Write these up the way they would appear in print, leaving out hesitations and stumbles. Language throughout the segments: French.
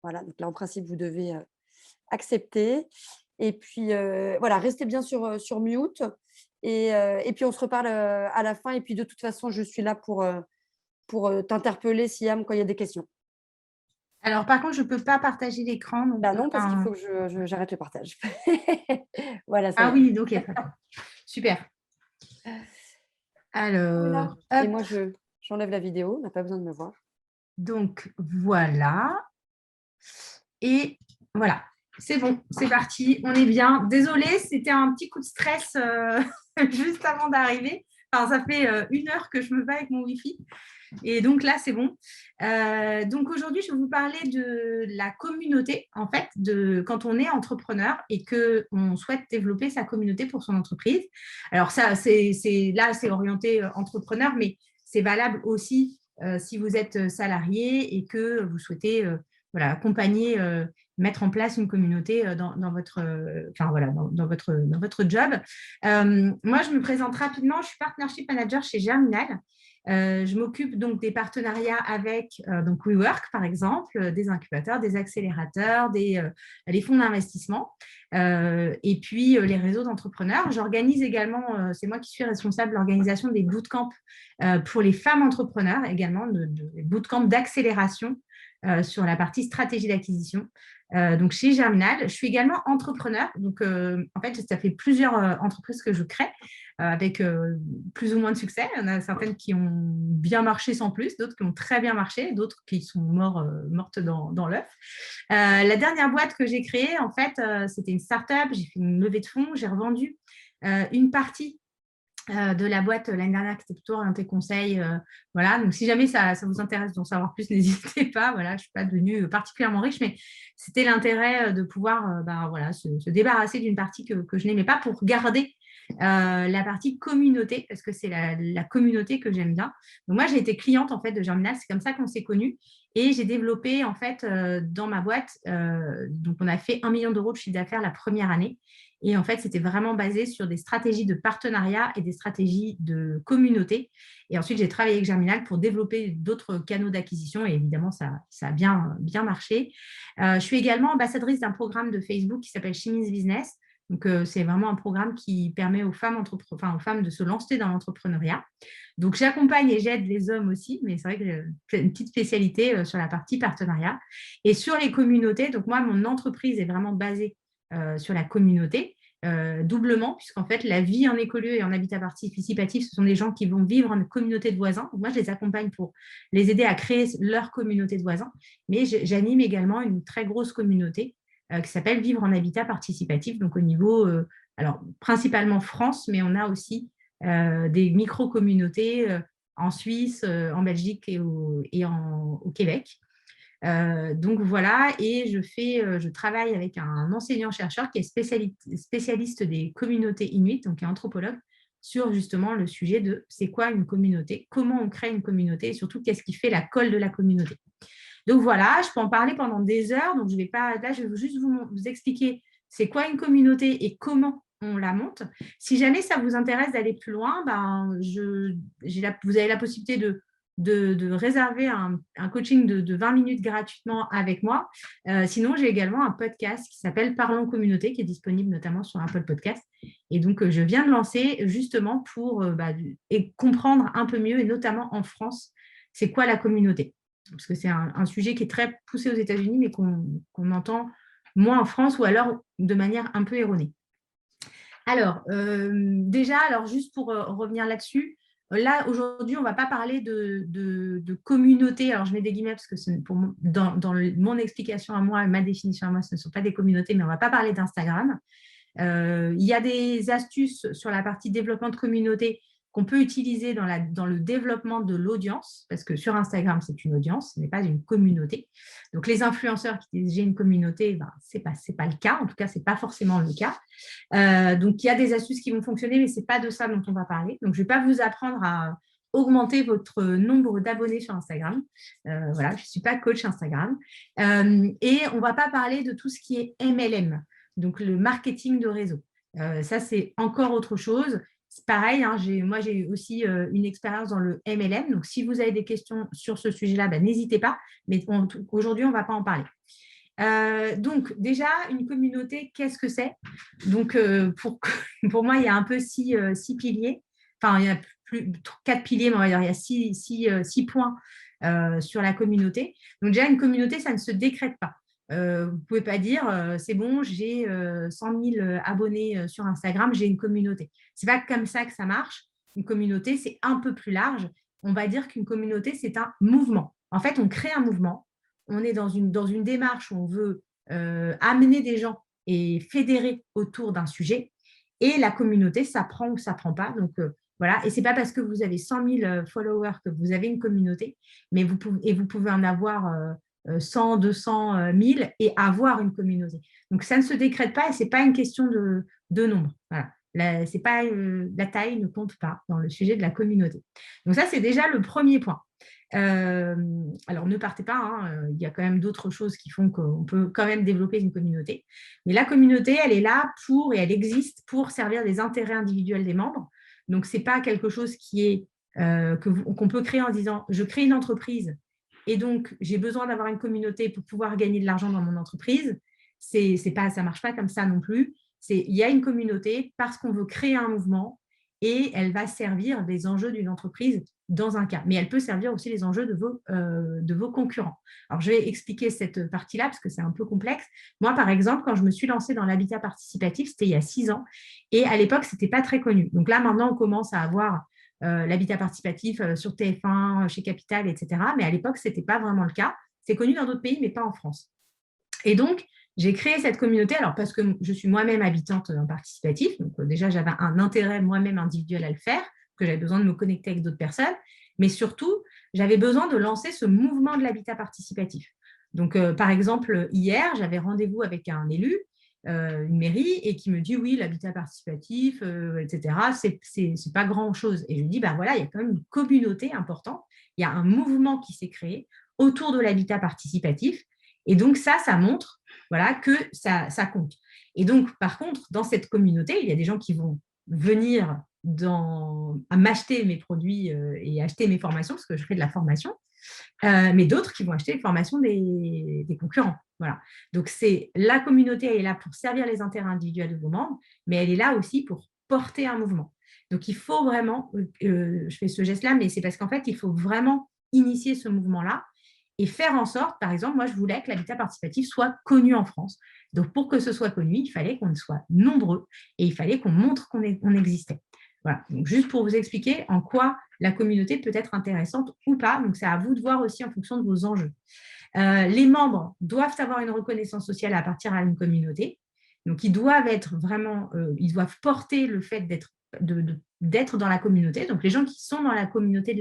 Voilà, donc là, en principe, vous devez, accepter et puis, voilà, restez bien sur mute et puis on se reparle, à la fin et puis de toute façon, je suis là pour, t'interpeller quand il y a des questions. Alors, par contre, je ne peux pas partager l'écran, donc, Bah, non, parce qu'il enfin, faut que j'arrête le partage. Voilà, ça ah y est. oui, OK, d'accord. Super. Voilà Alors, et hop, moi, j'enlève la vidéo, on n'a pas besoin de me voir. donc voilà et voilà. C'est bon, c'est parti, on est bien. Désolée, c'était un petit coup de stress, juste avant d'arriver. Enfin, ça fait, 1 heure que je me bats avec mon wifi. Et donc là, c'est bon. Donc aujourd'hui, je vais vous parler de la communauté, en fait, de quand on est entrepreneur et qu'on souhaite développer sa communauté pour son entreprise. Alors ça, c'est orienté entrepreneur, mais c'est valable aussi si vous êtes salarié et que vous souhaitez voilà, accompagner, mettre en place une communauté dans votre, enfin, voilà, dans votre job. Moi, je me présente rapidement. Je suis partnership manager chez Germinal. Je m'occupe donc des partenariats avec donc WeWork, par exemple, des incubateurs, des accélérateurs, les fonds d'investissement et puis les réseaux d'entrepreneurs. J'organise également, c'est moi qui suis responsable de l'organisation des bootcamps pour les femmes entrepreneurs, également des bootcamps d'accélération sur la partie stratégie d'acquisition. Donc chez Germinal, je suis également entrepreneur. Donc en fait, ça fait plusieurs entreprises que je crée avec plus ou moins de succès. Il y en a certaines qui ont bien marché sans plus, d'autres qui ont très bien marché, d'autres qui sont mortes dans l'œuf. La dernière boîte que j'ai créée, en fait, c'était une start-up. J'ai fait une levée de fonds, j'ai revendu une partie de la boîte l'année dernière qui était plutôt orientée conseil. Voilà, donc si jamais ça vous intéresse d'en savoir plus, n'hésitez pas. Voilà, je ne suis pas devenue particulièrement riche, mais c'était l'intérêt de pouvoir voilà, se débarrasser d'une partie que je n'aimais pas pour garder la partie communauté, parce que c'est la communauté que j'aime bien. Donc moi, j'ai été cliente en fait de Germinal, c'est comme ça qu'on s'est connus. Et j'ai développé en fait dans ma boîte, donc on a fait 1 million d'euros de chiffre d'affaires la première année. Et en fait, c'était vraiment basé sur des stratégies de partenariat et des stratégies de communauté. Et ensuite, j'ai travaillé avec Germinal pour développer d'autres canaux d'acquisition. Et évidemment, ça a bien marché. Je suis également ambassadrice d'un programme de Facebook qui s'appelle Chimins Business. Donc, c'est vraiment un programme qui permet aux femmes, aux femmes de se lancer dans l'entrepreneuriat. Donc, j'accompagne et j'aide les hommes aussi, mais c'est vrai que j'ai une petite spécialité sur la partie partenariat. Et sur les communautés, donc moi, mon entreprise est vraiment basée sur la communauté, doublement, puisqu'en fait, la vie en écolieu et en habitat participatif, ce sont des gens qui vont vivre en communauté de voisins. Donc, moi, je les accompagne pour les aider à créer leur communauté de voisins, mais j'anime également une très grosse communauté qui s'appelle Vivre en habitat participatif, donc au niveau, alors principalement France, mais on a aussi des micro-communautés en Suisse, en Belgique au Québec. Donc voilà, et je travaille avec un enseignant-chercheur qui est spécialiste des communautés inuites, donc qui est anthropologue, sur justement le sujet de c'est quoi une communauté, comment on crée une communauté et surtout qu'est-ce qui fait la colle de la communauté. Donc voilà, je peux en parler pendant des heures, donc je vais pas, là je vais juste vous expliquer c'est quoi une communauté et comment on la monte. Si jamais ça vous intéresse d'aller plus loin, ben, vous avez la possibilité de réserver un coaching de 20 minutes gratuitement avec moi. Sinon, j'ai également un podcast qui s'appelle Parlons Communauté, qui est disponible notamment sur Apple Podcast. Et donc, je viens de lancer justement pour comprendre un peu mieux, et notamment en France, c'est quoi la communauté. Parce que c'est un sujet qui est très poussé aux États-Unis, mais qu'on entend moins en France ou alors de manière un peu erronée. Alors, déjà, alors juste pour revenir là-dessus, là, aujourd'hui, on ne va pas parler de communauté. Alors, je mets des guillemets parce que dans mon explication à moi, ma définition à moi, ce ne sont pas des communautés, mais on ne va pas parler d'Instagram. Il y a des astuces sur la partie développement de communauté qu'on peut utiliser dans le développement de l'audience, parce que sur Instagram, c'est une audience, ce n'est pas une communauté. Donc, les influenceurs qui disent j'ai une communauté, ben, ce n'est pas le cas. En tout cas, ce n'est pas forcément le cas. Donc, il y a des astuces qui vont fonctionner, mais ce n'est pas de ça dont on va parler. Donc, je ne vais pas vous apprendre à augmenter votre nombre d'abonnés sur Instagram. Voilà, je ne suis pas coach Instagram. Et on ne va pas parler de tout ce qui est MLM, donc le marketing de réseau. Ça, c'est encore autre chose. C'est pareil, hein, moi, j'ai aussi une expérience dans le MLM. Donc, si vous avez des questions sur ce sujet-là, ben, n'hésitez pas. Mais aujourd'hui, on ne va pas en parler. Donc, déjà, une communauté, qu'est-ce que c'est? Donc, pour moi, il y a un peu six piliers. Enfin, il y a quatre piliers, mais on va dire, il y a six points sur la communauté. Donc, déjà, une communauté, ça ne se décrète pas. Vous ne pouvez pas dire, c'est bon, j'ai 100 000 abonnés sur Instagram, j'ai une communauté. Ce n'est pas comme ça que ça marche. Une communauté, c'est un peu plus large. On va dire qu'une communauté, c'est un mouvement. En fait, on crée un mouvement. On est dans une démarche où on veut amener des gens et fédérer autour d'un sujet. Et la communauté, ça prend ou ça ne prend pas. Donc, voilà. Et ce n'est pas parce que vous avez 100 000 followers que vous avez une communauté, mais vous pouvez en avoir 100, 200 000 et avoir une communauté. Donc, ça ne se décrète pas et ce n'est pas une question de nombre. Voilà. La taille ne compte pas dans le sujet de la communauté. Donc, ça, c'est déjà le premier point. Alors, ne partez pas, hein, il y a quand même d'autres choses qui font qu'on peut quand même développer une communauté. Mais la communauté, elle est là et elle existe pour servir les intérêts individuels des membres. Donc, ce n'est pas quelque chose qu'on peut créer en disant « je crée une entreprise et donc j'ai besoin d'avoir une communauté pour pouvoir gagner de l'argent dans mon entreprise ». Ça ne marche pas comme ça non plus. Il y a une communauté parce qu'on veut créer un mouvement et elle va servir des enjeux d'une entreprise dans un cas. Mais elle peut servir aussi les enjeux de vos concurrents. Alors, je vais expliquer cette partie-là parce que c'est un peu complexe. Moi, par exemple, quand je me suis lancée dans l'habitat participatif, c'était il y a 6 ans. Et à l'époque, ce n'était pas très connu. Donc là, maintenant, on commence à avoir l'habitat participatif sur TF1, chez Capital, etc. Mais à l'époque, ce n'était pas vraiment le cas. C'est connu dans d'autres pays, mais pas en France. Et donc, j'ai créé cette communauté, alors parce que je suis moi-même habitante en participatif, donc déjà j'avais un intérêt moi-même individuel à le faire, que j'avais besoin de me connecter avec d'autres personnes, mais surtout, j'avais besoin de lancer ce mouvement de l'habitat participatif. Donc, par exemple, hier, j'avais rendez-vous avec un élu, une mairie, et qui me dit, oui, l'habitat participatif, etc., c'est pas grand-chose. Et je lui dis, bah voilà, il y a quand même une communauté importante, il y a un mouvement qui s'est créé autour de l'habitat participatif, et donc ça montre que ça compte. Et donc, par contre, dans cette communauté, il y a des gens qui vont venir à m'acheter mes produits et acheter mes formations, parce que je fais de la formation, mais d'autres qui vont acheter les formations des concurrents. Voilà. Donc, la communauté, elle est là pour servir les intérêts individuels de vos membres, mais elle est là aussi pour porter un mouvement. Donc, il faut vraiment, je fais ce geste-là, mais c'est parce qu'en fait, il faut vraiment initier ce mouvement-là et faire en sorte, par exemple, moi, je voulais que l'habitat participatif soit connu en France. Donc, pour que ce soit connu, il fallait qu'on soit nombreux et il fallait qu'on montre qu'on existait. Voilà. Donc, juste pour vous expliquer en quoi la communauté peut être intéressante ou pas. Donc, c'est à vous de voir aussi en fonction de vos enjeux. Les membres doivent avoir une reconnaissance sociale à partir d'une communauté. Donc, ils doivent être vraiment, ils doivent porter le fait d'être dans la communauté. Donc, les gens qui sont dans la communauté de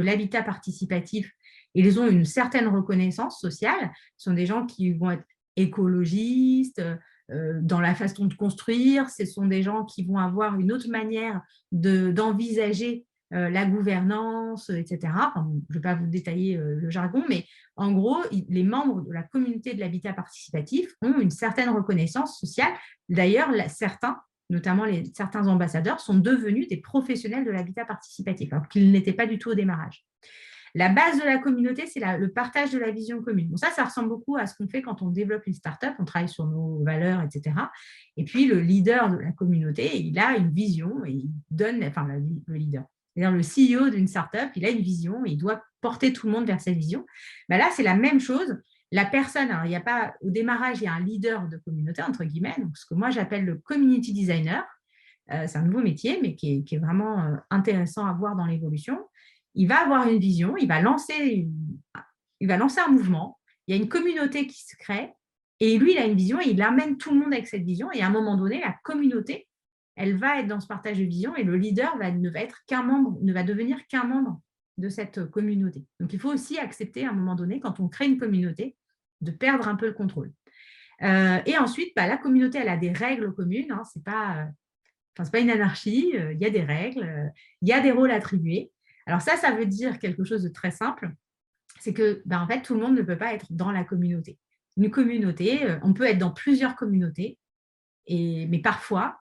l'habitat participatif, ils ont une certaine reconnaissance sociale. Ce sont des gens qui vont être écologistes, dans la façon de construire. Ce sont des gens qui vont avoir une autre manière d'envisager la gouvernance, etc. Enfin, je ne vais pas vous détailler le jargon, mais en gros, les membres de la communauté de l'habitat participatif ont une certaine reconnaissance sociale. D'ailleurs, certains, notamment certains ambassadeurs, sont devenus des professionnels de l'habitat participatif, alors qu'ils n'étaient pas du tout au démarrage. La base de la communauté, c'est le partage de la vision commune. Bon, ça ressemble beaucoup à ce qu'on fait quand on développe une start-up, on travaille sur nos valeurs, etc. Et puis, le leader de la communauté, il a une vision et il donne, enfin, le leader, c'est-à-dire le CEO d'une start-up, il a une vision et il doit porter tout le monde vers cette vision. Ben là, c'est la même chose. La personne, alors, il n'y a pas, au démarrage, il y a un leader de communauté, entre guillemets, donc ce que moi j'appelle le community designer. C'est un nouveau métier, mais qui est vraiment intéressant à voir dans l'évolution. Il va avoir une vision, il va lancer un mouvement, il y a une communauté qui se crée, et lui, il a une vision et il amène tout le monde avec cette vision. Et à un moment donné, la communauté, elle va être dans ce partage de vision et le leader ne va devenir qu'un membre de cette communauté. Donc, il faut aussi accepter à un moment donné, quand on crée une communauté, de perdre un peu le contrôle. Et ensuite, la communauté, elle a des règles communes. Hein, c'est pas une anarchie. Il y a des règles, il y a des rôles attribués. Alors ça veut dire quelque chose de très simple. C'est que, en fait, tout le monde ne peut pas être dans la communauté. Une communauté, on peut être dans plusieurs communautés, mais parfois,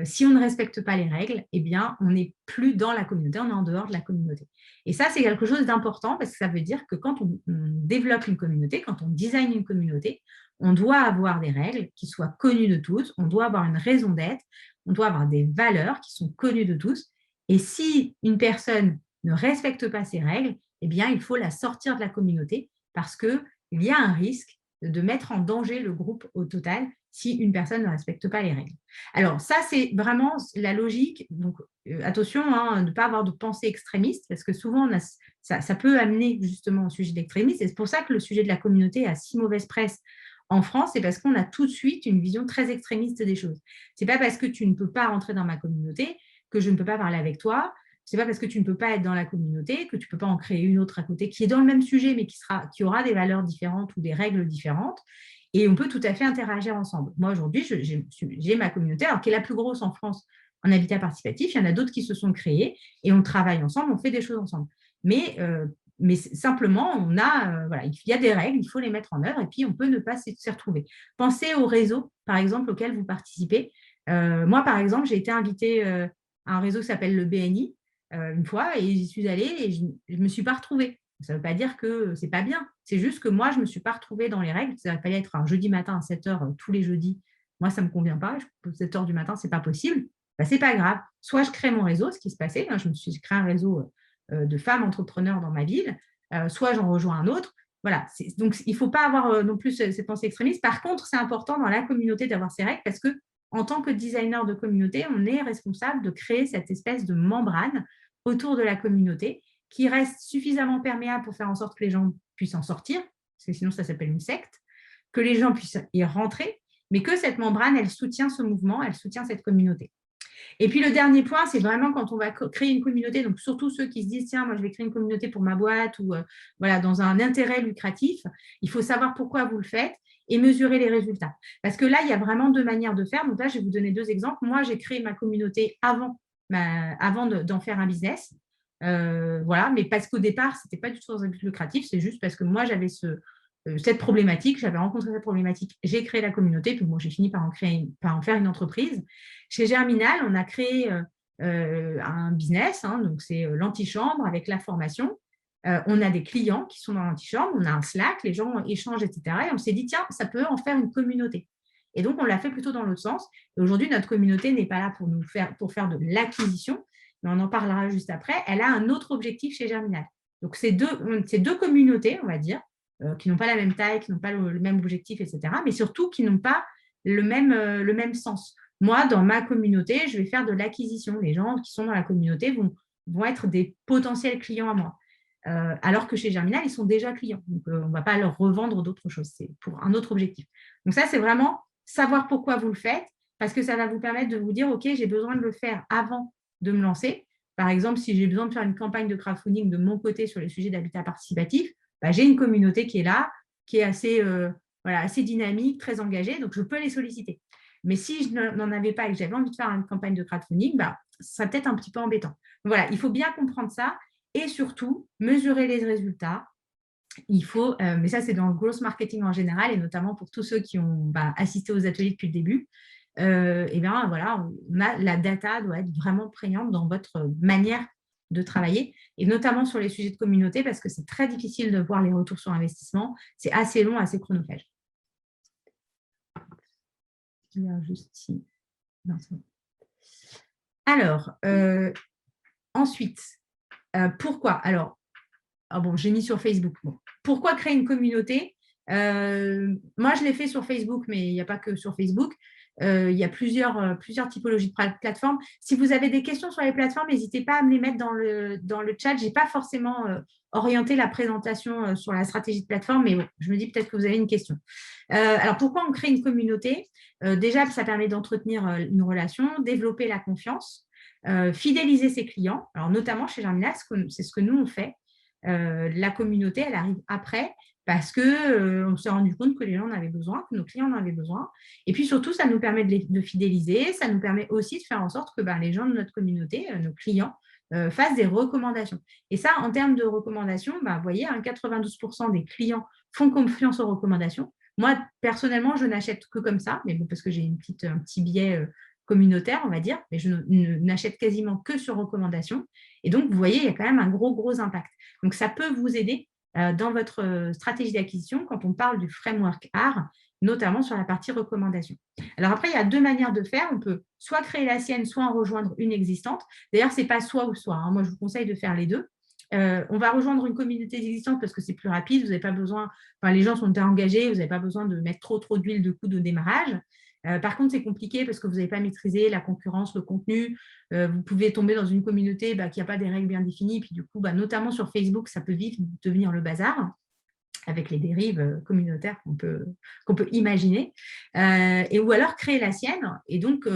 Si on ne respecte pas les règles, eh bien, on n'est plus dans la communauté, on est en dehors de la communauté. Et ça, c'est quelque chose d'important parce que ça veut dire que quand on développe une communauté, quand on design une communauté, on doit avoir des règles qui soient connues de tous, on doit avoir une raison d'être, on doit avoir des valeurs qui sont connues de tous. Et si une personne ne respecte pas ces règles, eh bien, il faut la sortir de la communauté parce qu'il y a un risque de mettre en danger le groupe au total si une personne ne respecte pas les règles. Alors, ça, c'est vraiment la logique. Donc, attention de ne pas avoir de pensée extrémiste, parce que souvent, ça peut amener justement au sujet d'extrémisme. Et c'est pour ça que le sujet de la communauté a si mauvaise presse en France, c'est parce qu'on a tout de suite une vision très extrémiste des choses. Ce n'est pas parce que tu ne peux pas rentrer dans ma communauté que je ne peux pas parler avec toi. Ce n'est pas parce que tu ne peux pas être dans la communauté que tu ne peux pas en créer une autre à côté qui est dans le même sujet, mais qui aura des valeurs différentes ou des règles différentes. Et on peut tout à fait interagir ensemble. Moi, aujourd'hui, j'ai ma communauté, alors qui est la plus grosse en France en habitat participatif. Il y en a d'autres qui se sont créés et on travaille ensemble, on fait des choses ensemble. Mais simplement, voilà, il y a des règles, il faut les mettre en œuvre et puis on peut ne pas s'y retrouver. Pensez au réseau, par exemple, auquel vous participez. Moi, par exemple, j'ai été invitée à un réseau qui s'appelle le BNI une fois et j'y suis allée et je ne me suis pas retrouvée. Ça ne veut pas dire que ce n'est pas bien. C'est juste que moi, je ne me suis pas retrouvée dans les règles. Ça va pas être un jeudi matin à 7 h tous les jeudis. Moi, ça ne me convient pas. 7 h du matin, ce n'est pas possible. Ben, ce n'est pas grave. Soit je crée mon réseau, ce qui se passait. Je me suis créé un réseau de femmes entrepreneurs dans ma ville. Soit j'en rejoins un autre. Voilà. Donc, il ne faut pas avoir non plus ces pensées extrémistes. Par contre, c'est important dans la communauté d'avoir ces règles parce que en tant que designer de communauté, on est responsable de créer cette espèce de membrane autour de la communauté qui reste suffisamment perméable pour faire en sorte que les gens puissent en sortir, parce que sinon ça s'appelle une secte, que les gens puissent y rentrer, mais que cette membrane, elle soutient ce mouvement, elle soutient cette communauté. Et puis le dernier point, c'est vraiment quand on va créer une communauté, donc surtout ceux qui se disent, tiens, moi je vais créer une communauté pour ma boîte ou voilà, dans un intérêt lucratif, il faut savoir pourquoi vous le faites et mesurer les résultats. Parce que là, il y a vraiment deux manières de faire. Donc là, je vais vous donner deux exemples. Moi, j'ai créé ma communauté avant d'en faire un business. Voilà, mais parce qu'au départ, ce n'était pas du tout dans un but lucratif, c'est juste parce que moi, j'avais cette problématique, j'avais rencontré cette problématique, j'ai créé la communauté, puis bon, j'ai fini par en faire une entreprise. Chez Germinal, on a créé un business, donc c'est l'antichambre avec la formation. On a des clients qui sont dans l'antichambre, on a un Slack, les gens échangent, etc. Et on s'est dit, tiens, ça peut en faire une communauté. Et donc, on l'a fait plutôt dans l'autre sens. Et aujourd'hui, notre communauté n'est pas là pour faire de l'acquisition, mais on en parlera juste après. Elle a un autre objectif chez Germinal. Donc, ces deux communautés, on va dire, qui n'ont pas la même taille, qui n'ont pas le même objectif, etc., mais surtout qui n'ont pas le même sens. Moi, dans ma communauté, je vais faire de l'acquisition. Les gens qui sont dans la communauté vont être des potentiels clients à moi. Alors que chez Germinal, ils sont déjà clients. Donc, on ne va pas leur revendre d'autres choses. C'est pour un autre objectif. Donc, ça, c'est vraiment savoir pourquoi vous le faites, parce que ça va vous permettre de vous dire, OK, j'ai besoin de le faire avant de me lancer. Par exemple, si j'ai besoin de faire une campagne de crowdfunding de mon côté sur les sujets d'habitat participatif, j'ai une communauté qui est là, qui est assez dynamique, très engagée, donc je peux les solliciter. Mais si je n'en avais pas et que j'avais envie de faire une campagne de crowdfunding, ça serait peut-être un petit peu embêtant. Donc, voilà, il faut bien comprendre ça et surtout mesurer les résultats. Il faut, mais ça c'est dans le growth marketing en général et notamment pour tous ceux qui ont assisté aux ateliers depuis le début, et bien voilà, la data doit être vraiment prégnante dans votre manière de travailler et notamment sur les sujets de communauté parce que c'est très difficile de voir les retours sur investissement, c'est assez long, assez chronophage. Alors, ensuite, pourquoi? Alors, j'ai mis sur Facebook. Bon. Pourquoi créer une communauté? Moi, je l'ai fait sur Facebook, mais il n'y a pas que sur Facebook. Il y a plusieurs typologies de plateformes. Si vous avez des questions sur les plateformes, n'hésitez pas à me les mettre dans le chat. Je n'ai pas forcément orienté la présentation sur la stratégie de plateforme, mais bon, je me dis peut-être que vous avez une question. Alors, pourquoi on crée une communauté? Déjà, ça permet d'entretenir une relation, développer la confiance, fidéliser ses clients. Alors, notamment chez Germinal, c'est ce que nous, on fait. La communauté, elle arrive après parce qu'on s'est rendu compte que les gens en avaient besoin, que nos clients en avaient besoin. Et puis surtout, ça nous permet de fidéliser, ça nous permet aussi de faire en sorte que les gens de notre communauté, nos clients, fassent des recommandations. Et ça, en termes de recommandations, vous voyez, 92% des clients font confiance aux recommandations. Moi, personnellement, je n'achète que comme ça, mais bon, parce que j'ai un petit biais communautaire, on va dire, mais je n'achète quasiment que sur recommandation. Et donc, vous voyez, il y a quand même un gros impact. Donc, ça peut vous aider dans votre stratégie d'acquisition quand on parle du framework art, notamment sur la partie recommandation. Alors après, il y a 2 manières de faire. On peut soit créer la sienne, soit en rejoindre une existante. D'ailleurs, ce n'est pas soit ou soit, hein. Moi, je vous conseille de faire les deux. On va rejoindre une communauté existante parce que c'est plus rapide. Vous n'avez pas besoin, enfin, les gens sont déjà engagés, vous n'avez pas besoin de mettre trop d'huile de coude au démarrage. Par contre, c'est compliqué parce que vous n'avez pas maîtrisé la concurrence, le contenu. Vous pouvez tomber dans une communauté qui n'a pas des règles bien définies. Puis du coup, notamment sur Facebook, ça peut vite devenir le bazar avec les dérives communautaires qu'on peut imaginer. Ou alors créer la sienne. Et donc,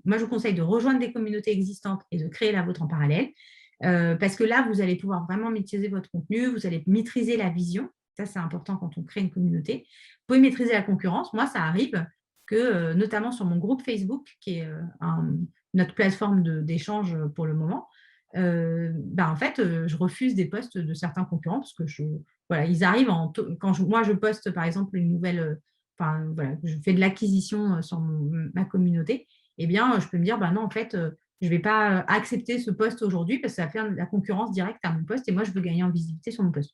moi, je vous conseille de rejoindre des communautés existantes et de créer la vôtre en parallèle. Parce que là, vous allez pouvoir vraiment maîtriser votre contenu, vous allez maîtriser la vision. Ça, c'est important quand on crée une communauté. Vous pouvez maîtriser la concurrence. Moi, ça arrive que, notamment sur mon groupe Facebook, qui est notre plateforme d'échange pour le moment, en fait, je refuse des posts de certains concurrents parce que voilà, ils arrivent quand moi, je poste, par exemple, une nouvelle… voilà, je fais de l'acquisition sur ma communauté, eh bien, je peux me dire, non, en fait, je ne vais pas accepter ce post aujourd'hui parce que ça va faire de la concurrence directe à mon post et moi, je veux gagner en visibilité sur mon post.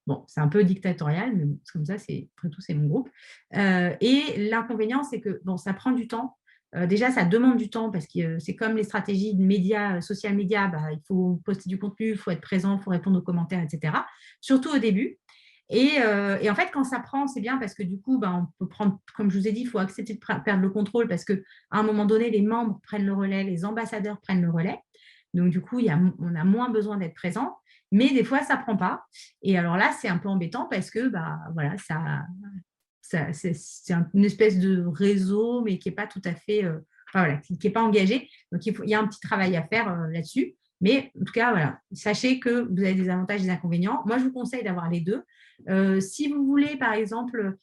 Bon, c'est un peu dictatorial, mais bon, comme ça, après tout, c'est mon groupe. Et l'inconvénient, c'est que ça prend du temps. Déjà, ça demande du temps parce que c'est comme les stratégies de médias, social media, il faut poster du contenu, il faut être présent, il faut répondre aux commentaires, etc. Surtout au début. Et en fait, quand ça prend, c'est bien parce que du coup, on peut prendre, comme je vous ai dit, il faut accepter de perdre le contrôle parce qu'à un moment donné, les membres prennent le relais, les ambassadeurs prennent le relais. Donc, du coup, on a moins besoin d'être présent. Mais des fois, ça ne prend pas. Et alors là, c'est un peu embêtant parce que voilà, c'est une espèce de réseau, mais qui n'est pas tout à fait, voilà, qui n'est pas engagé. Donc, il y a un petit travail à faire là-dessus. Mais en tout cas, voilà, sachez que vous avez des avantages et des inconvénients. Moi, je vous conseille d'avoir les deux. Si vous voulez, par exemple,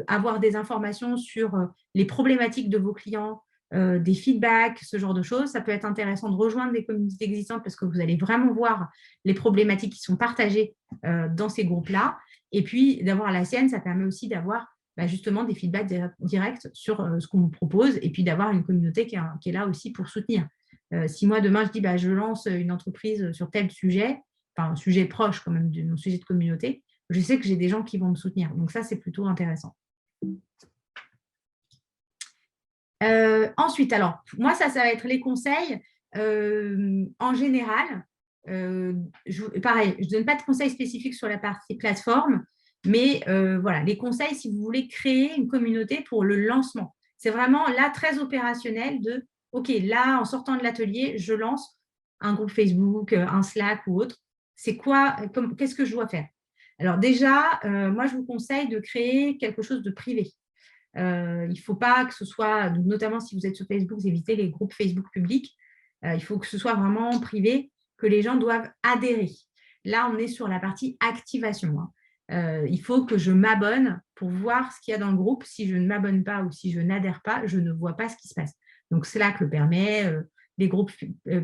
avoir des informations sur les problématiques de vos clients, des feedbacks, ce genre de choses, ça peut être intéressant de rejoindre des communautés existantes parce que vous allez vraiment voir les problématiques qui sont partagées dans ces groupes-là. Et puis, d'avoir la sienne, ça permet aussi d'avoir justement des feedbacks directs sur ce qu'on vous propose et puis d'avoir une communauté qui est là aussi pour soutenir. Si moi, demain, je dis je lance une entreprise sur tel sujet, enfin un sujet proche quand même de mon sujet de communauté, je sais que j'ai des gens qui vont me soutenir. Donc ça, c'est plutôt intéressant. Ensuite, alors, moi, ça va être les conseils. En général, pareil, je ne donne pas de conseils spécifiques sur la partie plateforme, mais voilà, les conseils si vous voulez créer une communauté pour le lancement. C'est vraiment là très opérationnel de, OK, là, en sortant de l'atelier, je lance un groupe Facebook, un Slack ou autre. C'est quoi, qu'est-ce que je dois faire? Alors déjà, moi, je vous conseille de créer quelque chose de privé. Il ne faut pas que ce soit, notamment si vous êtes sur Facebook, vous évitez les groupes Facebook publics. Il faut que ce soit vraiment privé, que les gens doivent adhérer. Là, on est sur la partie activation. Il faut que je m'abonne pour voir ce qu'il y a dans le groupe. Si je ne m'abonne pas ou si je n'adhère pas, je ne vois pas ce qui se passe. Donc, Slack le permet. Les groupes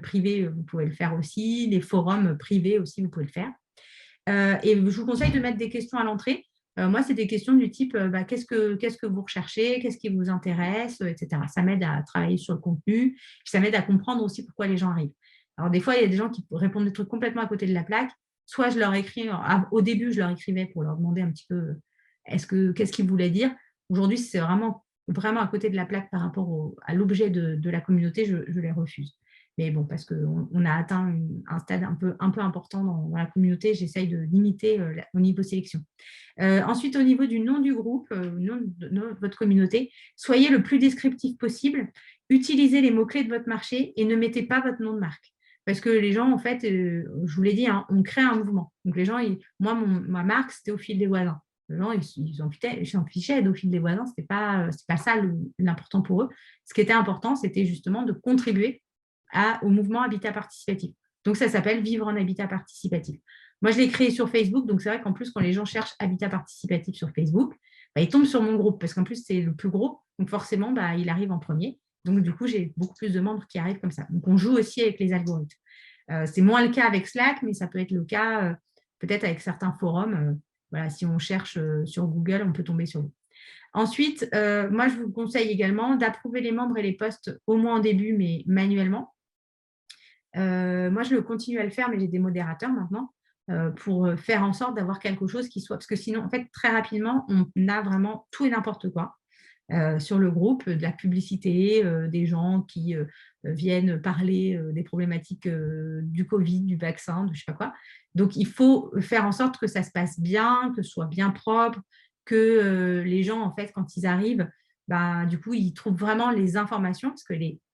privés, vous pouvez le faire aussi. Les forums privés aussi, vous pouvez le faire. Et je vous conseille de mettre des questions à l'entrée. Moi, c'est des questions du type qu'est-ce que vous recherchez, qu'est-ce qui vous intéresse, etc. Ça m'aide à travailler sur le contenu, ça m'aide à comprendre aussi pourquoi les gens arrivent. Alors, des fois, il y a des gens qui répondent des trucs complètement à côté de la plaque. Soit je leur écris, au début, je leur écrivais pour leur demander un petit peu qu'est-ce qu'ils voulaient dire. Aujourd'hui, c'est vraiment à côté de la plaque par rapport à l'objet de la communauté, je les refuse. Mais bon, parce qu'on a atteint un stade un peu important dans la communauté, j'essaye de limiter au niveau sélection. Ensuite, au niveau du nom du groupe, nom de votre communauté, soyez le plus descriptif possible. Utilisez les mots-clés de votre marché et ne mettez pas votre nom de marque. Parce que les gens, en fait, je vous l'ai dit, on crée un mouvement. Donc, les gens, moi, ma marque, c'était Au fil des voisins. Les gens, ils s'en fichaient d'Au fil des voisins. Ce n'est pas ça l'important pour eux. Ce qui était important, c'était justement de contribuer au mouvement Habitat Participatif. Donc, ça s'appelle Vivre en Habitat Participatif. Moi, je l'ai créé sur Facebook. Donc, c'est vrai qu'en plus, quand les gens cherchent Habitat Participatif sur Facebook, ils tombent sur mon groupe parce qu'en plus, c'est le plus gros. Donc, forcément, il arrive en premier. Donc, du coup, j'ai beaucoup plus de membres qui arrivent comme ça. Donc, on joue aussi avec les algorithmes. C'est moins le cas avec Slack, mais ça peut être le cas peut-être avec certains forums. Voilà, si on cherche sur Google, on peut tomber sur vous. Ensuite, moi, je vous conseille également d'approuver les membres et les posts au moins en début, mais manuellement. Moi, je continue à le faire, mais j'ai des modérateurs maintenant pour faire en sorte d'avoir quelque chose qui soit… Parce que sinon, en fait, très rapidement, on a vraiment tout et n'importe quoi sur le groupe, de la publicité, des gens qui viennent parler des problématiques du Covid, du vaccin, de je ne sais pas quoi. Donc, il faut faire en sorte que ça se passe bien, que ce soit bien propre, que les gens, en fait, quand ils arrivent, bah, du coup, ils trouvent vraiment les informations, parce que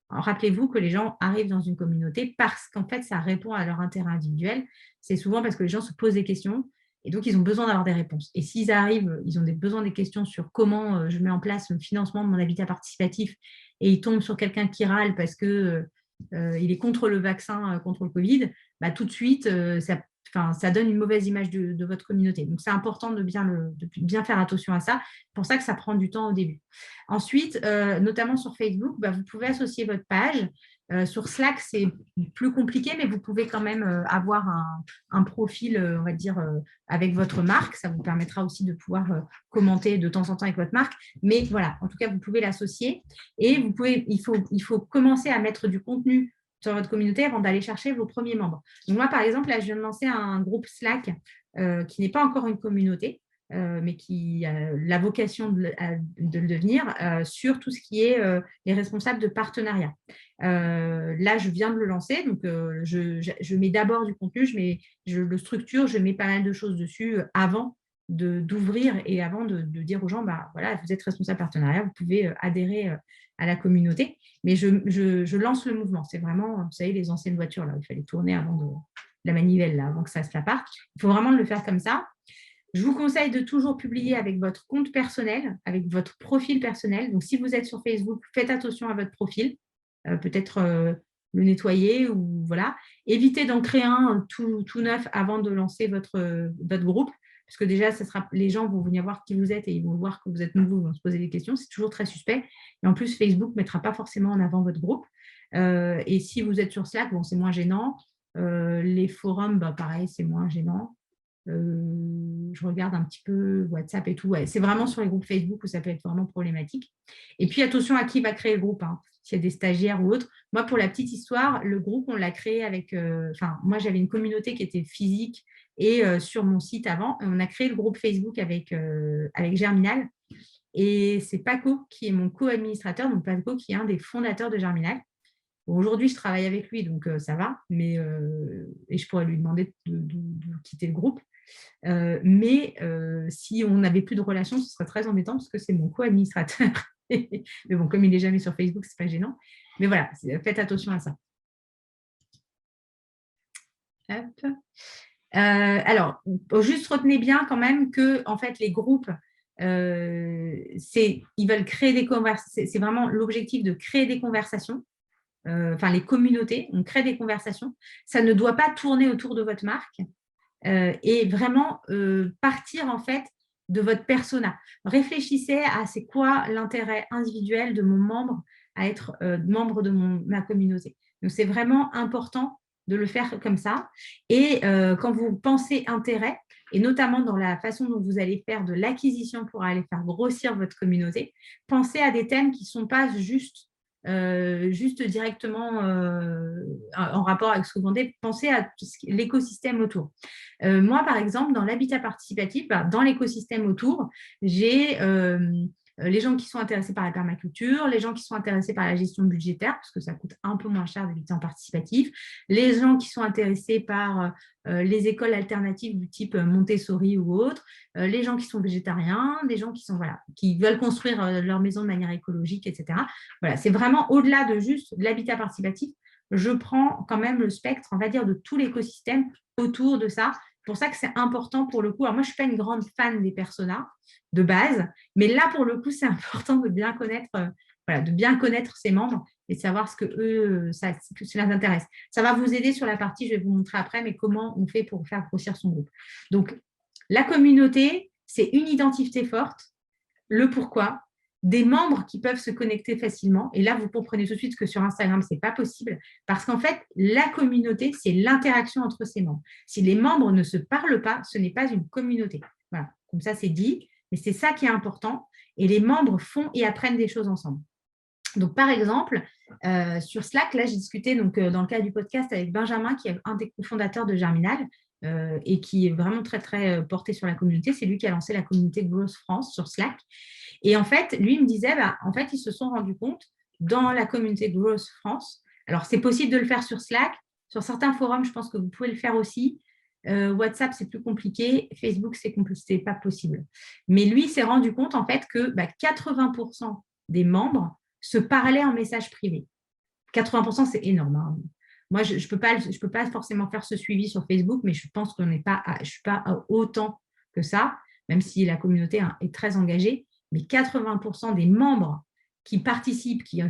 rappelez-vous que les gens arrivent dans une communauté parce qu'en fait, ça répond à leur intérêt individuel. C'est souvent parce que les gens se posent des questions et donc ils ont besoin d'avoir des réponses. Et s'ils arrivent, ils ont besoin des questions sur comment je mets en place le financement de mon habitat participatif et ils tombent sur quelqu'un qui râle parce qu'il est contre le vaccin, contre le Covid, bah, tout de suite, ça donne une mauvaise image de votre communauté. Donc, c'est important de bien faire attention à ça. C'est pour ça que ça prend du temps au début. Ensuite, notamment sur Facebook, bah, vous pouvez associer votre page. Sur Slack, c'est plus compliqué, mais vous pouvez quand même avoir un profil, on va dire, avec votre marque. Ça vous permettra aussi de pouvoir commenter de temps en temps avec votre marque. Mais voilà, en tout cas, vous pouvez l'associer. Et il faut commencer à mettre du contenu sur votre communauté avant d'aller chercher vos premiers membres. Donc moi, par exemple, là, je viens de lancer un groupe Slack qui n'est pas encore une communauté, mais qui a la vocation de le devenir sur tout ce qui est les responsables de partenariat. Là, je viens de le lancer, donc je mets d'abord du contenu, je le structure, je mets pas mal de choses dessus avant d'ouvrir et avant de dire aux gens, bah, voilà, vous êtes responsable partenariat, vous pouvez adhérer à la communauté. Mais je lance le mouvement. C'est vraiment, vous savez, les anciennes voitures, là, où il fallait tourner avant la manivelle, là, avant que ça se la parte. Il faut vraiment le faire comme ça. Je vous conseille de toujours publier avec votre compte personnel, avec votre profil personnel. Donc, si vous êtes sur Facebook, faites attention à votre profil. Peut-être le nettoyer ou voilà. Évitez d'en créer un tout neuf avant de lancer votre groupe. Parce que déjà, les gens vont venir voir qui vous êtes et ils vont voir que vous êtes nouveau, ils vont se poser des questions. C'est toujours très suspect. Et en plus, Facebook ne mettra pas forcément en avant votre groupe. Et si vous êtes sur Slack, bon, c'est moins gênant. Les forums, bah, pareil, c'est moins gênant. Je regarde un petit peu WhatsApp et tout. Ouais, c'est vraiment sur les groupes Facebook où ça peut être vraiment problématique. Et puis, attention à qui va créer le groupe. Hein. S'il y a des stagiaires ou autres. Moi, pour la petite histoire, le groupe, on l'a créé avec… moi, j'avais une communauté qui était physique et sur mon site avant. Et on a créé le groupe Facebook avec Germinal. Et c'est Paco qui est mon co-administrateur. Donc, Paco qui est un des fondateurs de Germinal. Aujourd'hui, je travaille avec lui, donc ça va. Et je pourrais lui demander de quitter le groupe. Mais si on n'avait plus de relation, ce serait très embêtant parce que c'est mon co-administrateur. Mais bon, comme il n'est jamais sur Facebook, ce n'est pas gênant. Mais voilà, faites attention à ça. Hop. Alors, juste retenez bien quand même que en fait, les groupes, ils veulent créer des conversations. C'est vraiment l'objectif de créer des conversations. Les communautés, on crée des conversations. Ça ne doit pas tourner autour de votre marque. Et vraiment partir en fait de votre persona. Réfléchissez à c'est quoi l'intérêt individuel de mon membre à être membre de ma communauté. Donc, c'est vraiment important de le faire comme ça. Et quand vous pensez intérêt, et notamment dans la façon dont vous allez faire de l'acquisition pour aller faire grossir votre communauté, pensez à des thèmes qui ne sont pas juste directement en rapport avec ce que vous vendez, pensez à l'écosystème autour. Moi, par exemple, dans l'habitat participatif, dans l'écosystème autour, j'ai les gens qui sont intéressés par la permaculture, les gens qui sont intéressés par la gestion budgétaire, parce que ça coûte un peu moins cher d'habiter en participatif, les gens qui sont intéressés par les écoles alternatives du type Montessori ou autre, les gens qui sont végétariens, des gens qui veulent construire leur maison de manière écologique, etc. Voilà, c'est vraiment au-delà de juste l'habitat participatif. Je prends quand même le spectre, on va dire, de tout l'écosystème autour de ça. C'est pour ça que c'est important pour le coup. Alors moi, je ne suis pas une grande fan des personas de base, mais là, pour le coup, c'est important de bien connaître ses membres et de savoir ce que cela intéresse. Ça va vous aider sur la partie, je vais vous montrer après, mais comment on fait pour faire grossir son groupe. Donc, la communauté, c'est une identité forte, le pourquoi, des membres qui peuvent se connecter facilement. Et là, vous comprenez tout de suite que sur Instagram, ce n'est pas possible parce qu'en fait, la communauté, c'est l'interaction entre ses membres. Si les membres ne se parlent pas, ce n'est pas une communauté. Voilà, comme ça, c'est dit. Mais c'est ça qui est important. et les membres font et apprennent des choses ensemble. Donc, par exemple, sur Slack, là, j'ai discuté dans le cadre du podcast avec Benjamin, qui est un des cofondateurs de Germinal et qui est vraiment très, très porté sur la communauté. C'est lui qui a lancé la communauté Growth France sur Slack. Et en fait, lui, il me disait, en fait, ils se sont rendus compte dans la communauté Growth France. Alors, c'est possible de le faire sur Slack. Sur certains forums, je pense que vous pouvez le faire aussi. WhatsApp, c'est plus compliqué. Facebook, c'est pas possible. Mais lui, il s'est rendu compte, en fait, que 80% des membres se parlaient en message privé. 80%, c'est énorme. Hein. Moi, je ne peux pas forcément faire ce suivi sur Facebook, mais je pense je ne suis pas à autant que ça, même si la communauté est très engagée. Mais 80% des membres qui participent, qui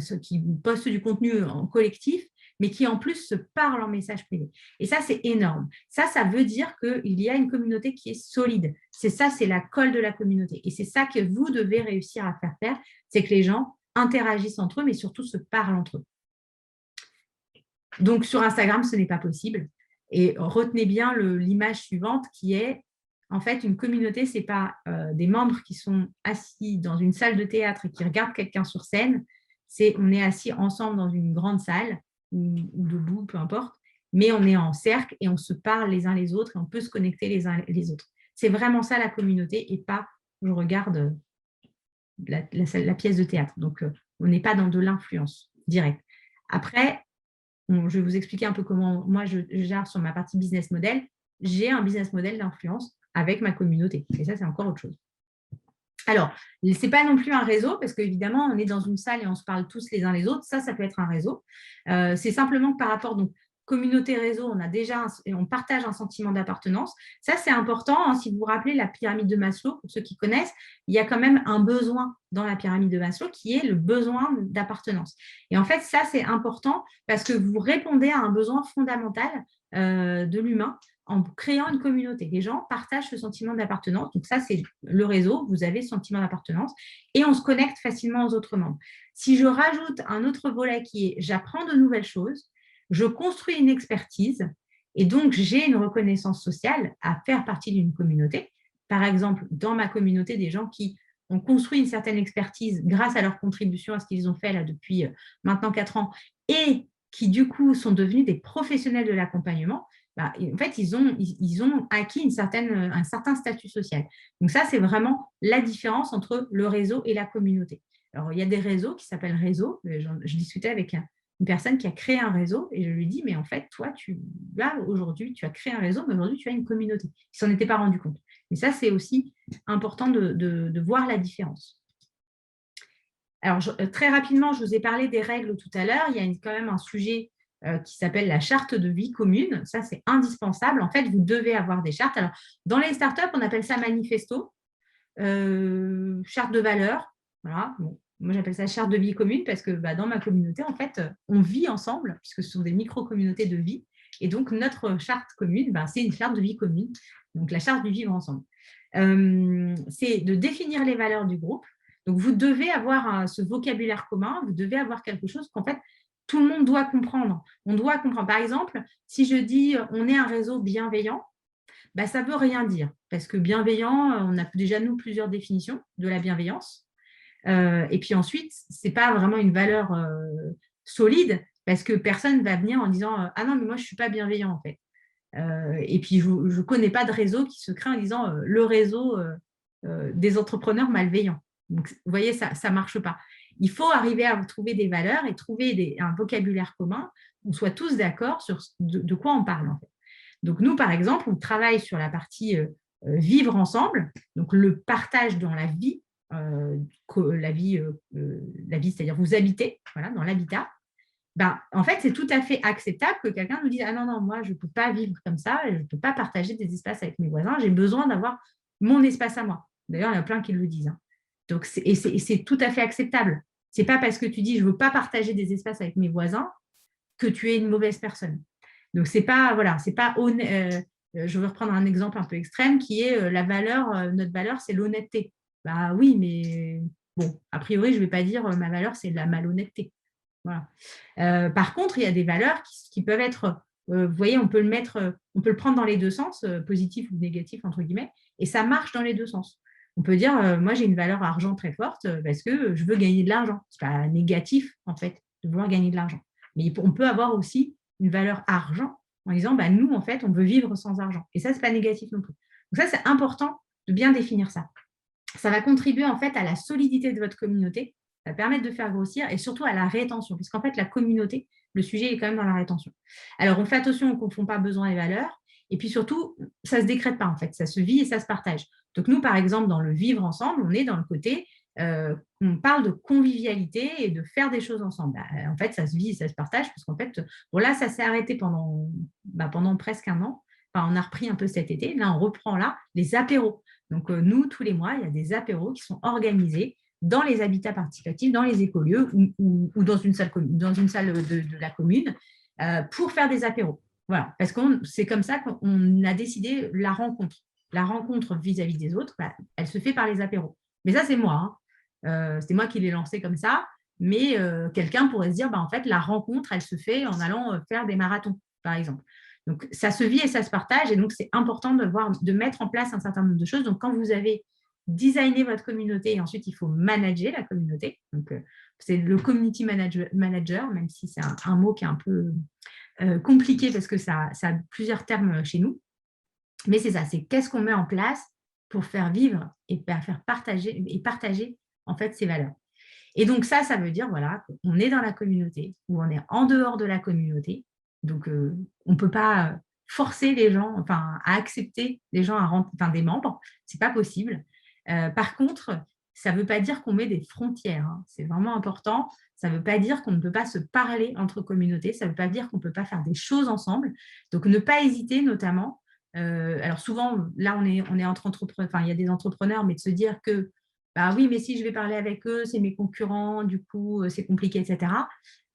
postent du contenu en collectif, mais qui en plus se parlent en message privé. Et ça, c'est énorme. Ça veut dire qu'il y a une communauté qui est solide. C'est la colle de la communauté. Et c'est ça que vous devez réussir à faire, c'est que les gens interagissent entre eux, mais surtout se parlent entre eux. Donc, sur Instagram, ce n'est pas possible. Et retenez bien l'image suivante qui est, en fait, une communauté, ce n'est pas des membres qui sont assis dans une salle de théâtre et qui regardent quelqu'un sur scène. On est assis ensemble dans une grande salle ou debout, peu importe, mais on est en cercle et on se parle les uns les autres et on peut se connecter les uns les autres. C'est vraiment ça la communauté et pas je regarde la pièce de théâtre. Donc, on n'est pas dans de l'influence directe. Après, je vais vous expliquer un peu comment moi je gère sur ma partie business model. J'ai un business model d'influence avec ma communauté. Et ça, c'est encore autre chose. Alors, ce n'est pas non plus un réseau, parce qu'évidemment, on est dans une salle et on se parle tous les uns les autres. Ça peut être un réseau. C'est simplement que par rapport, donc, communauté réseau, on partage un sentiment d'appartenance. Ça, c'est important. Hein, si vous vous rappelez la pyramide de Maslow, pour ceux qui connaissent, il y a quand même un besoin dans la pyramide de Maslow qui est le besoin d'appartenance. Et en fait, ça, c'est important parce que vous répondez à un besoin fondamental de l'humain en créant une communauté. Les gens partagent ce sentiment d'appartenance. Donc ça, c'est le réseau. Vous avez ce sentiment d'appartenance et on se connecte facilement aux autres membres. Si je rajoute un autre volet qui est j'apprends de nouvelles choses, je construis une expertise et donc j'ai une reconnaissance sociale à faire partie d'une communauté. Par exemple, dans ma communauté, des gens qui ont construit une certaine expertise grâce à leur contribution à ce qu'ils ont fait là depuis maintenant 4 ans et qui du coup sont devenus des professionnels de l'accompagnement, en fait, ils ont acquis un certain statut social. Donc ça, c'est vraiment la différence entre le réseau et la communauté. Alors, il y a des réseaux qui s'appellent réseaux. Je discutais avec une personne qui a créé un réseau et je lui dis, mais en fait, toi, aujourd'hui, tu as créé un réseau, mais aujourd'hui, tu as une communauté. Ils ne s'en étaient pas rendus compte. Mais ça, c'est aussi important de voir la différence. Alors, très rapidement, je vous ai parlé des règles tout à l'heure. Il y a quand même un sujet qui s'appelle la charte de vie commune. Ça, c'est indispensable. En fait, vous devez avoir des chartes. Alors, dans les startups, on appelle ça manifesto, charte de valeur. Voilà. Bon, moi, j'appelle ça charte de vie commune parce que dans ma communauté, en fait, on vit ensemble puisque ce sont des micro-communautés de vie. Et donc, notre charte commune, c'est une charte de vie commune. Donc, la charte du vivre ensemble. C'est de définir les valeurs du groupe. Donc, vous devez avoir ce vocabulaire commun, vous devez avoir quelque chose qu'en fait, tout le monde doit comprendre. On doit comprendre. Par exemple, si je dis on est un réseau bienveillant, ça ne veut rien dire. Parce que bienveillant, on a déjà, nous, plusieurs définitions de la bienveillance. Et puis ensuite, ce n'est pas vraiment une valeur solide parce que personne ne va venir en disant ah non, mais moi, je ne suis pas bienveillant, en fait. Et puis, je ne connais pas de réseau qui se crée en disant le réseau des entrepreneurs malveillants. Donc, vous voyez, ça ne marche pas. Il faut arriver à trouver des valeurs et trouver un vocabulaire commun, on soit tous d'accord sur de quoi on parle, en fait. Donc, nous, par exemple, on travaille sur la partie vivre ensemble, donc le partage dans la vie, c'est-à-dire vous habitez, voilà, dans l'habitat. En fait, c'est tout à fait acceptable que quelqu'un nous dise « Ah non, non, moi, je ne peux pas vivre comme ça, je ne peux pas partager des espaces avec mes voisins, j'ai besoin d'avoir mon espace à moi. » D'ailleurs, il y en a plein qui le disent. Hein. Donc, c'est tout à fait acceptable. Ce n'est pas parce que tu dis « Je ne veux pas partager des espaces avec mes voisins » que tu es une mauvaise personne. Donc, c'est pas je veux reprendre un exemple un peu extrême qui est notre valeur, c'est l'honnêteté. Oui, mais bon, a priori, je ne vais pas dire ma valeur, c'est la malhonnêteté. Voilà. Par contre, il y a des valeurs qui peuvent être, vous voyez, on peut le prendre dans les deux sens, positif ou négatif, entre guillemets, et ça marche dans les deux sens. On peut dire, moi, j'ai une valeur argent très forte parce que je veux gagner de l'argent. Ce n'est pas négatif, en fait, de vouloir gagner de l'argent. Mais on peut avoir aussi une valeur argent en disant, bah, nous, en fait, on veut vivre sans argent. Et ça, ce n'est pas négatif non plus. Donc ça, c'est important de bien définir ça. Ça va contribuer, en fait, à la solidité de votre communauté. Ça va permettre de faire grossir et surtout à la rétention. Parce qu'en fait, la communauté, le sujet est quand même dans la rétention. Alors, on fait attention, on ne confond pas besoin et valeur. Et puis surtout, ça ne se décrète pas, en fait. Ça se vit et ça se partage. Donc, nous, par exemple, dans le vivre ensemble, on est dans le côté, on parle de convivialité et de faire des choses ensemble. Bah, en fait, ça se vit et ça se partage parce qu'en fait, bon, là, ça s'est arrêté pendant presque un an. Enfin, on a repris un peu cet été. Là, on reprend là les apéros. Donc, nous, tous les mois, il y a des apéros qui sont organisés dans les habitats participatifs, dans les écolieux ou dans une salle de la commune pour faire des apéros. Voilà, parce que c'est comme ça qu'on a décidé la rencontre. La rencontre vis-à-vis des autres, bah, elle se fait par les apéros. Mais ça, c'est moi. Hein. C'est moi qui l'ai lancé comme ça. Mais quelqu'un pourrait se dire, bah, en fait, la rencontre, elle se fait en allant faire des marathons, par exemple. Donc, ça se vit et ça se partage. Et donc, c'est important de mettre en place un certain nombre de choses. Donc, quand vous avez designé votre communauté et ensuite, il faut manager la communauté. Donc, c'est le community manager, même si c'est un mot qui est un peu compliqué parce que ça a plusieurs termes chez nous. Mais c'est ça, c'est qu'est-ce qu'on met en place pour faire vivre et faire partager en fait ces valeurs. Et donc ça veut dire voilà, qu'on est dans la communauté ou on est en dehors de la communauté. Donc on ne peut pas forcer les gens, enfin à accepter les gens des membres, c'est pas possible. Par contre, ça ne veut pas dire qu'on met des frontières. Hein. C'est vraiment important. Ça ne veut pas dire qu'on ne peut pas se parler entre communautés. Ça ne veut pas dire qu'on ne peut pas faire des choses ensemble. Donc ne pas hésiter notamment. Alors souvent, là, on est entre entrepreneurs, enfin, il y a des entrepreneurs, mais de se dire que, bah oui, mais si je vais parler avec eux, c'est mes concurrents, du coup, c'est compliqué, etc.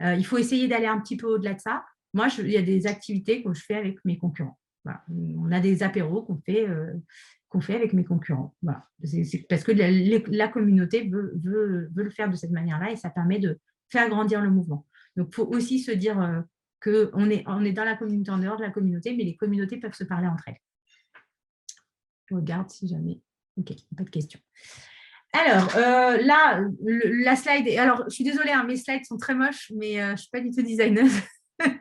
Il faut essayer d'aller un petit peu au-delà de ça. Moi, il y a des activités que je fais avec mes concurrents. Voilà. On a des apéros qu'on fait avec mes concurrents. Voilà. C'est parce que la communauté veut le faire de cette manière-là et ça permet de faire grandir le mouvement. Donc, il faut aussi se dire qu'on est dans la communauté, en dehors de la communauté, mais les communautés peuvent se parler entre elles. Je regarde si jamais. OK, pas de questions. Alors, là, la slide. Alors, je suis désolée, hein, mes slides sont très moches, mais je ne suis pas du tout designer.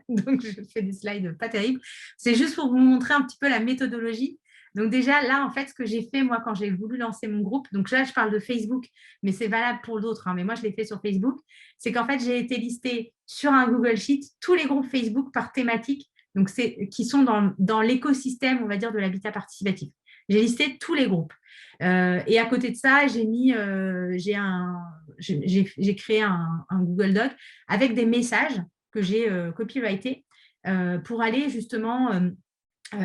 Donc, je fais des slides pas terribles. C'est juste pour vous montrer un petit peu la méthodologie. Donc, déjà, là, en fait, ce que j'ai fait, moi, quand j'ai voulu lancer mon groupe, donc là, je parle de Facebook, mais c'est valable pour d'autres, hein, mais moi, je l'ai fait sur Facebook, c'est qu'en fait, j'ai été listée sur un Google Sheet tous les groupes Facebook par thématique, donc qui sont dans l'écosystème, on va dire, de l'habitat participatif. J'ai listé tous les groupes. Et à côté de ça, j'ai créé un Google Doc avec des messages que j'ai copyrightés pour aller justement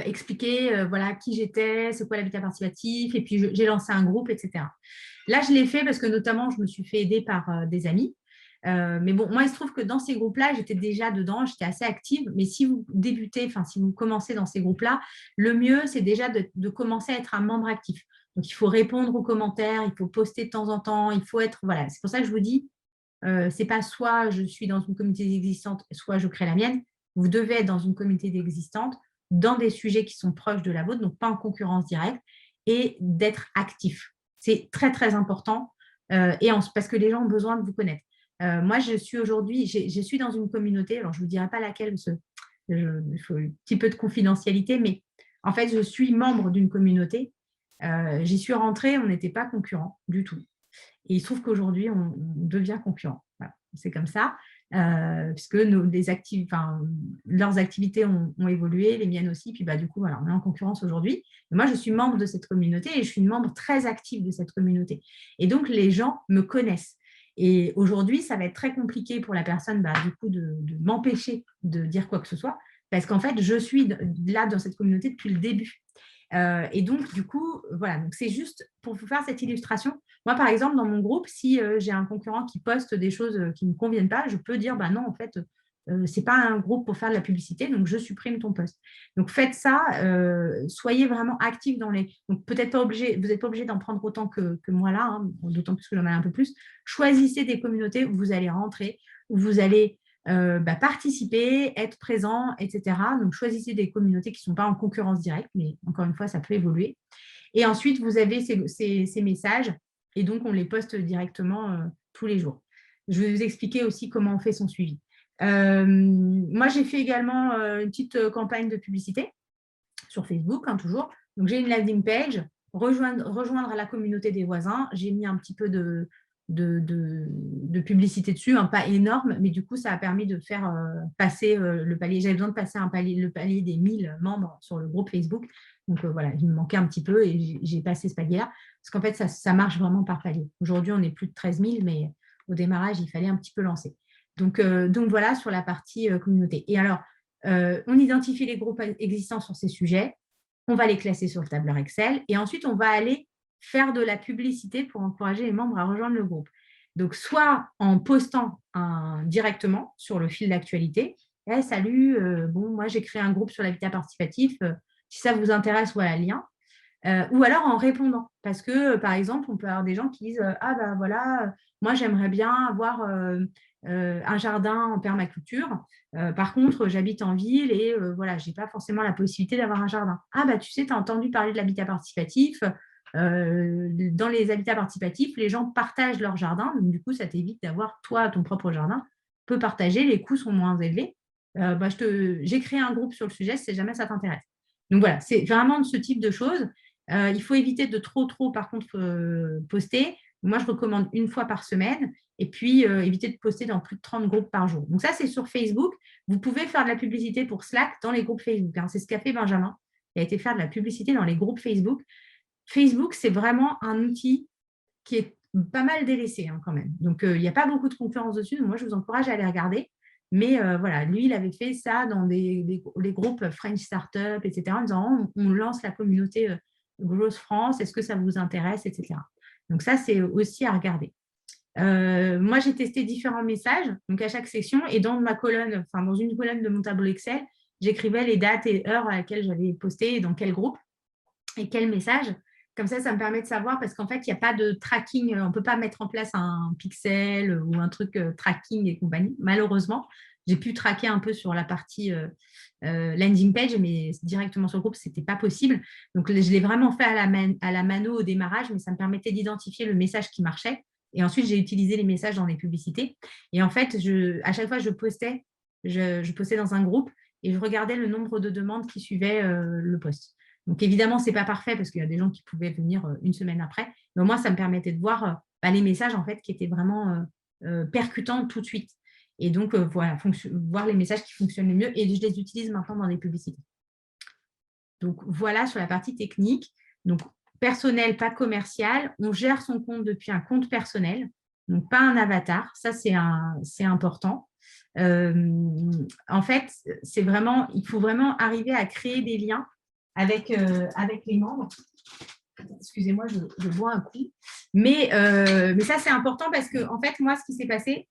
expliquer voilà, qui j'étais, c'est quoi l'habitat participatif, et puis j'ai lancé un groupe, etc. Là, je l'ai fait parce que notamment, je me suis fait aider par des amis. Mais bon, moi, il se trouve que dans ces groupes-là, j'étais déjà dedans, j'étais assez active. Mais si vous débutez, enfin, si vous commencez dans ces groupes-là, le mieux, c'est déjà de commencer à être un membre actif. Donc, il faut répondre aux commentaires, il faut poster de temps en temps, il faut être… Voilà, c'est pour ça que je vous dis, c'est pas soit je suis dans une communauté existante, soit je crée la mienne. Vous devez être dans une communauté existante, dans des sujets qui sont proches de la vôtre, donc pas en concurrence directe, et d'être actif. C'est très, très important parce que les gens ont besoin de vous connaître. Moi, je suis dans une communauté, alors je ne vous dirai pas laquelle, parce il faut un petit peu de confidentialité, mais en fait, je suis membre d'une communauté. J'y suis rentrée, on n'était pas concurrents du tout. Et il se trouve qu'aujourd'hui, on devient concurrent. Voilà, c'est comme ça, puisque leurs activités ont évolué, les miennes aussi. Puis du coup, voilà, on est en concurrence aujourd'hui. Moi, je suis membre de cette communauté et je suis une membre très active de cette communauté. Et donc, les gens me connaissent. Et aujourd'hui, ça va être très compliqué pour la personne du coup, de m'empêcher de dire quoi que ce soit, parce qu'en fait, je suis là dans cette communauté depuis le début. Et donc, du coup, voilà, donc c'est juste pour vous faire cette illustration. Moi, par exemple, dans mon groupe, si j'ai un concurrent qui poste des choses qui ne me conviennent pas, je peux dire, non, en fait, ce n'est pas un groupe pour faire de la publicité, donc je supprime ton post. Donc, faites ça, soyez vraiment actifs dans les… Donc, peut-être pas obligé, vous n'êtes pas obligé d'en prendre autant que moi là, hein, d'autant plus que j'en ai un peu plus. Choisissez des communautés où vous allez rentrer, où vous allez participer, être présent, etc. Donc, choisissez des communautés qui ne sont pas en concurrence directe, mais encore une fois, ça peut évoluer. Et ensuite, vous avez ces messages et donc on les poste directement tous les jours. Je vais vous expliquer aussi comment on fait son suivi. Moi, j'ai fait également une petite campagne de publicité sur Facebook, hein, toujours. Donc, j'ai une landing page, rejoindre la communauté des voisins. J'ai mis un petit peu de publicité dessus, hein, pas énorme, mais du coup, ça a permis de faire passer le palier. J'avais besoin de passer le palier des 1000 membres sur le groupe Facebook. Donc, voilà, il me manquait un petit peu et j'ai passé ce palier-là. Parce qu'en fait, ça marche vraiment par palier. Aujourd'hui, on est plus de 13 000, mais au démarrage, il fallait un petit peu lancer. Donc voilà sur la partie communauté. Et alors, on identifie les groupes existants sur ces sujets, on va les classer sur le tableur Excel et ensuite, on va aller faire de la publicité pour encourager les membres à rejoindre le groupe. Donc, soit en postant directement sur le fil d'actualité, hey, salut, bon, moi, j'ai créé un groupe sur l'habitat participatif, si ça vous intéresse, voilà le lien. Ou alors en répondant, parce que, par exemple, on peut avoir des gens qui disent « Ah ben voilà, moi j'aimerais bien avoir un jardin en permaculture. Par contre, j'habite en ville et voilà, je n'ai pas forcément la possibilité d'avoir un jardin. Ah bah tu sais, tu as entendu parler de l'habitat participatif. Dans les habitats participatifs, les gens partagent leur jardin. Donc, du coup, ça t'évite d'avoir, toi, ton propre jardin. Tu peux partager, les coûts sont moins élevés. Bah, j'ai créé un groupe sur le sujet si jamais ça t'intéresse. » Donc voilà, c'est vraiment de ce type de choses. Il faut éviter de trop, par contre, poster. Moi, je recommande une fois par semaine et puis éviter de poster dans plus de 30 groupes par jour. Donc ça, c'est sur Facebook. Vous pouvez faire de la publicité pour Slack dans les groupes Facebook, hein. C'est ce qu'a fait Benjamin. Il a été faire de la publicité dans les groupes Facebook. Facebook, c'est vraiment un outil qui est pas mal délaissé, hein, quand même. Donc, il n'y a pas beaucoup de concurrence dessus. Donc, moi, je vous encourage à aller regarder. Mais voilà, lui, il avait fait ça dans les groupes French Startup, etc., en disant on lance la communauté Growth France, est-ce que ça vous intéresse, etc. Donc, ça, c'est aussi à regarder. Moi, j'ai testé différents messages, donc à chaque section, et dans ma colonne, enfin dans une colonne de mon tableau Excel, j'écrivais les dates et heures à laquelle j'avais posté, et dans quel groupe et quel message. Comme ça me permet de savoir parce qu'en fait, il n'y a pas de tracking. On ne peut pas mettre en place un pixel ou un truc tracking et compagnie. Malheureusement, j'ai pu traquer un peu sur la partie landing page, mais directement sur le groupe, ce n'était pas possible. Donc, je l'ai vraiment fait à la mano au démarrage, mais ça me permettait d'identifier le message qui marchait. Et ensuite, j'ai utilisé les messages dans les publicités. Et en fait, à chaque fois, je postais dans un groupe et je regardais le nombre de demandes qui suivaient le post. Donc, évidemment, ce n'est pas parfait parce qu'il y a des gens qui pouvaient venir une semaine après. Mais au moins, ça me permettait de voir les messages en fait, qui étaient vraiment percutants tout de suite. Et donc, voilà, voir les messages qui fonctionnent le mieux. Et je les utilise maintenant dans les publicités. Donc, voilà sur la partie technique. Donc, personnel, pas commercial. On gère son compte depuis un compte personnel, donc pas un avatar. Ça, c'est important. En fait, il faut vraiment arriver à créer des liens avec les membres. Excusez-moi, je bois un coup. Mais ça, c'est important parce que, en fait, moi, ce qui s'est passé,